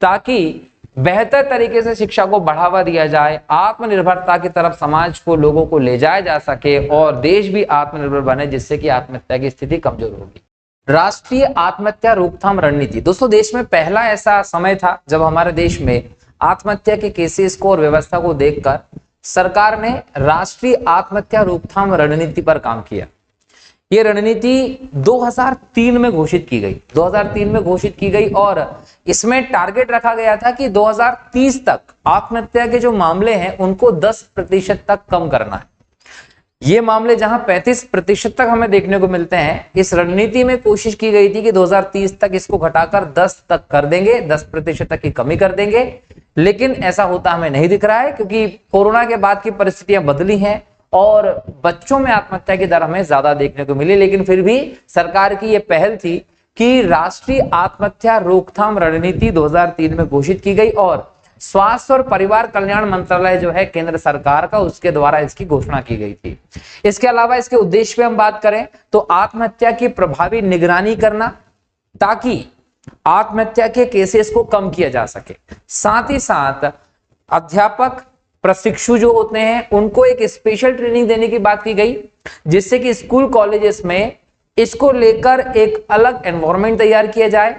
ताकि बेहतर तरीके से शिक्षा को बढ़ावा दिया जाए, आत्मनिर्भरता की तरफ समाज को, लोगों को ले जाया जा सके और देश भी आत्मनिर्भर बने, जिससे कि आत्महत्या की स्थिति कमजोर होगी। राष्ट्रीय आत्महत्या रोकथाम रणनीति। दोस्तों, देश में पहला ऐसा समय था जब हमारे देश में आत्महत्या के केसेस को और व्यवस्था को देखकर सरकार ने राष्ट्रीय आत्महत्या रोकथाम रणनीति पर काम किया। ये रणनीति 2003 में घोषित की गई, 2003 में घोषित की गई, और इसमें टारगेट रखा गया था कि 2030 तक आत्महत्या के जो मामले हैं उनको 10% तक कम करना है। ये मामले जहां 35% तक हमें देखने को मिलते हैं, इस रणनीति में कोशिश की गई थी कि 2030 तक इसको घटाकर 10 तक कर देंगे, 10% तक की कमी कर देंगे। लेकिन ऐसा होता हमें नहीं दिख रहा है, क्योंकि कोरोना के बाद की परिस्थितियां बदली हैं और बच्चों में आत्महत्या की दर हमें ज्यादा देखने को मिली। लेकिन फिर भी सरकार की यह पहल थी कि राष्ट्रीय आत्महत्या रोकथाम रणनीति 2003 में घोषित की गई, और स्वास्थ्य और परिवार कल्याण मंत्रालय जो है केंद्र सरकार का, उसके द्वारा इसकी घोषणा की गई थी। इसके अलावा इसके उद्देश्य पे हम बात करें तो आत्महत्या की प्रभावी निगरानी करना, ताकि आत्महत्या के केसेस को कम किया जा सके। साथ ही साथ अध्यापक प्रशिक्षु जो होते हैं उनको एक स्पेशल ट्रेनिंग देने की बात की गई, जिससे कि स्कूल कॉलेजेस में इसको लेकर एक अलग एनवायरनमेंट तैयार किया जाए।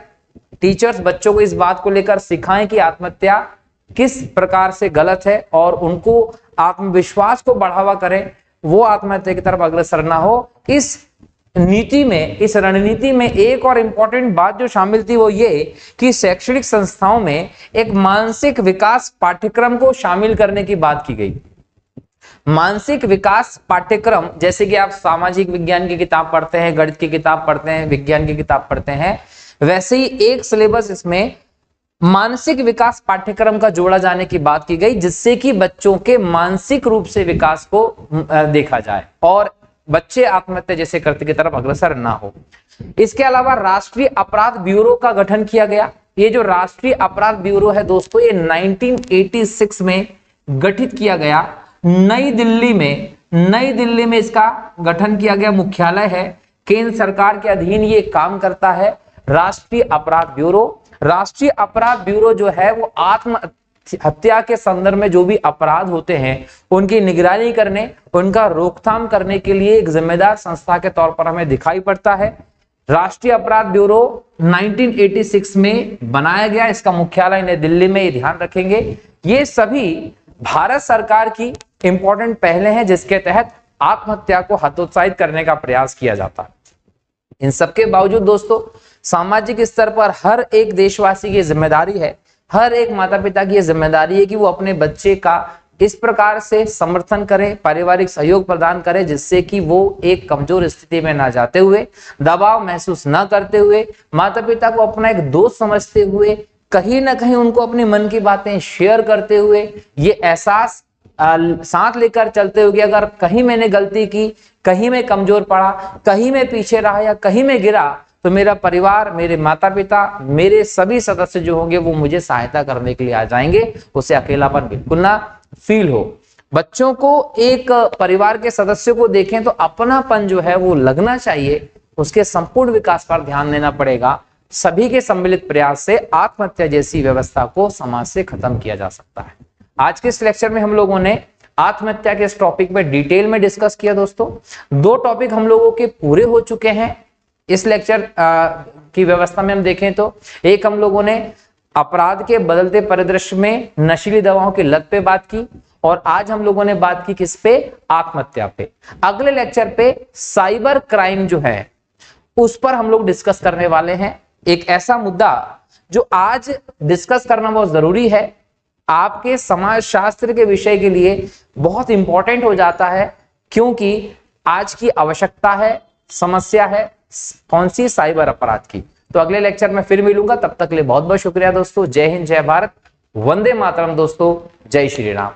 टीचर्स बच्चों को इस बात को लेकर सिखाएं कि आत्महत्या किस प्रकार से गलत है, और उनको आत्मविश्वास को बढ़ावा करें, वो आत्महत्या की तरफ अग्रसर ना हो। इस नीति में, इस रणनीति में एक और इंपॉर्टेंट बात जो शामिल थी वो ये कि शैक्षणिक संस्थाओं में एक मानसिक विकास पाठ्यक्रम को शामिल करने की बात की गई। मानसिक विकास पाठ्यक्रम, जैसे कि आप सामाजिक विज्ञान की किताब पढ़ते हैं, गणित की किताब पढ़ते हैं, विज्ञान की किताब पढ़ते हैं, वैसे ही एक सिलेबस इसमें मानसिक विकास पाठ्यक्रम का जोड़ा जाने की बात की गई, जिससे कि बच्चों के मानसिक रूप से विकास को देखा जाए और बच्चे आत्महत्या जैसे कृत्य की तरफ अग्रसर ना हो। इसके अलावा राष्ट्रीय अपराध ब्यूरो का गठन किया गया। ये जो राष्ट्रीय अपराध ब्यूरो है दोस्तों, ये 1986 में गठित किया गया। नई दिल्ली में इसका गठन किया गया, मुख्यालय है, केंद्र सरकार के अधीन ये काम करता है, राष्ट्रीय अपराध ब्यूरो। राष्ट्रीय अपराध ब्यूरो जो है वो आत्महत्या के संदर्भ में जो भी अपराध होते हैं उनकी निगरानी करने, उनका रोकथाम करने के लिए एक जिम्मेदार संस्था के तौर पर हमें दिखाई पड़ता है। राष्ट्रीय अपराध ब्यूरो 1986 में बनाया गया, इसका मुख्यालय नई दिल्ली में, ये ध्यान रखेंगे। ये सभी भारत सरकार की इंपॉर्टेंट पहलें हैं जिसके तहत आत्महत्या को हतोत्साहित करने का प्रयास किया जाता है। इन सबके बावजूद दोस्तों, सामाजिक स्तर पर हर एक देशवासी की जिम्मेदारी है, हर एक माता पिता की जिम्मेदारी है कि वो अपने बच्चे का इस प्रकार से समर्थन करें, पारिवारिक सहयोग प्रदान करें, जिससे कि वो एक कमजोर स्थिति में ना जाते हुए, दबाव महसूस ना करते हुए, माता पिता को अपना एक दोस्त समझते हुए, कहीं ना कहीं उनको अपनी मन की बातें शेयर करते हुए, ये एहसास साथ लेकर चलते हुए अगर कहीं मैंने गलती की, कहीं मैं कमजोर पड़ा, कहीं मैं पीछे रहा या कहीं मैं गिरा, तो मेरा परिवार, मेरे माता पिता, मेरे सभी सदस्य जो होंगे वो मुझे सहायता करने के लिए आ जाएंगे, उसे अकेलापन बिल्कुल ना फील हो। बच्चों को एक परिवार के सदस्य को देखें तो अपनापन जो है वो लगना चाहिए, उसके संपूर्ण विकास पर ध्यान देना पड़ेगा। सभी के सम्मिलित प्रयास से आत्महत्या जैसी व्यवस्था को समाज से खत्म किया जा सकता है। आज के इस लेक्चर में हम लोगों ने आत्महत्या के इस टॉपिक में डिटेल में डिस्कस किया दोस्तों। 2 टॉपिक हम लोगों के पूरे हो चुके हैं इस लेक्चर की व्यवस्था में हम देखें तो। एक हम लोगों ने अपराध के बदलते परिदृश्य में नशीली दवाओं की लत पे बात की, और आज हम लोगों ने बात की किस पे? आत्महत्या पे। अगले लेक्चर पे साइबर क्राइम जो है उस पर हम लोग डिस्कस करने वाले हैं। एक ऐसा मुद्दा जो आज डिस्कस करना बहुत जरूरी है, आपके समाज शास्त्र के विषय के लिए बहुत इंपॉर्टेंट हो जाता है, क्योंकि आज की आवश्यकता है, समस्या है कौन सी? साइबर अपराध की। तो अगले लेक्चर में फिर मिलूंगा, तब तक के लिए बहुत बहुत शुक्रिया दोस्तों। जय हिंद, जय भारत, वंदे मातरम दोस्तों, जय श्री राम।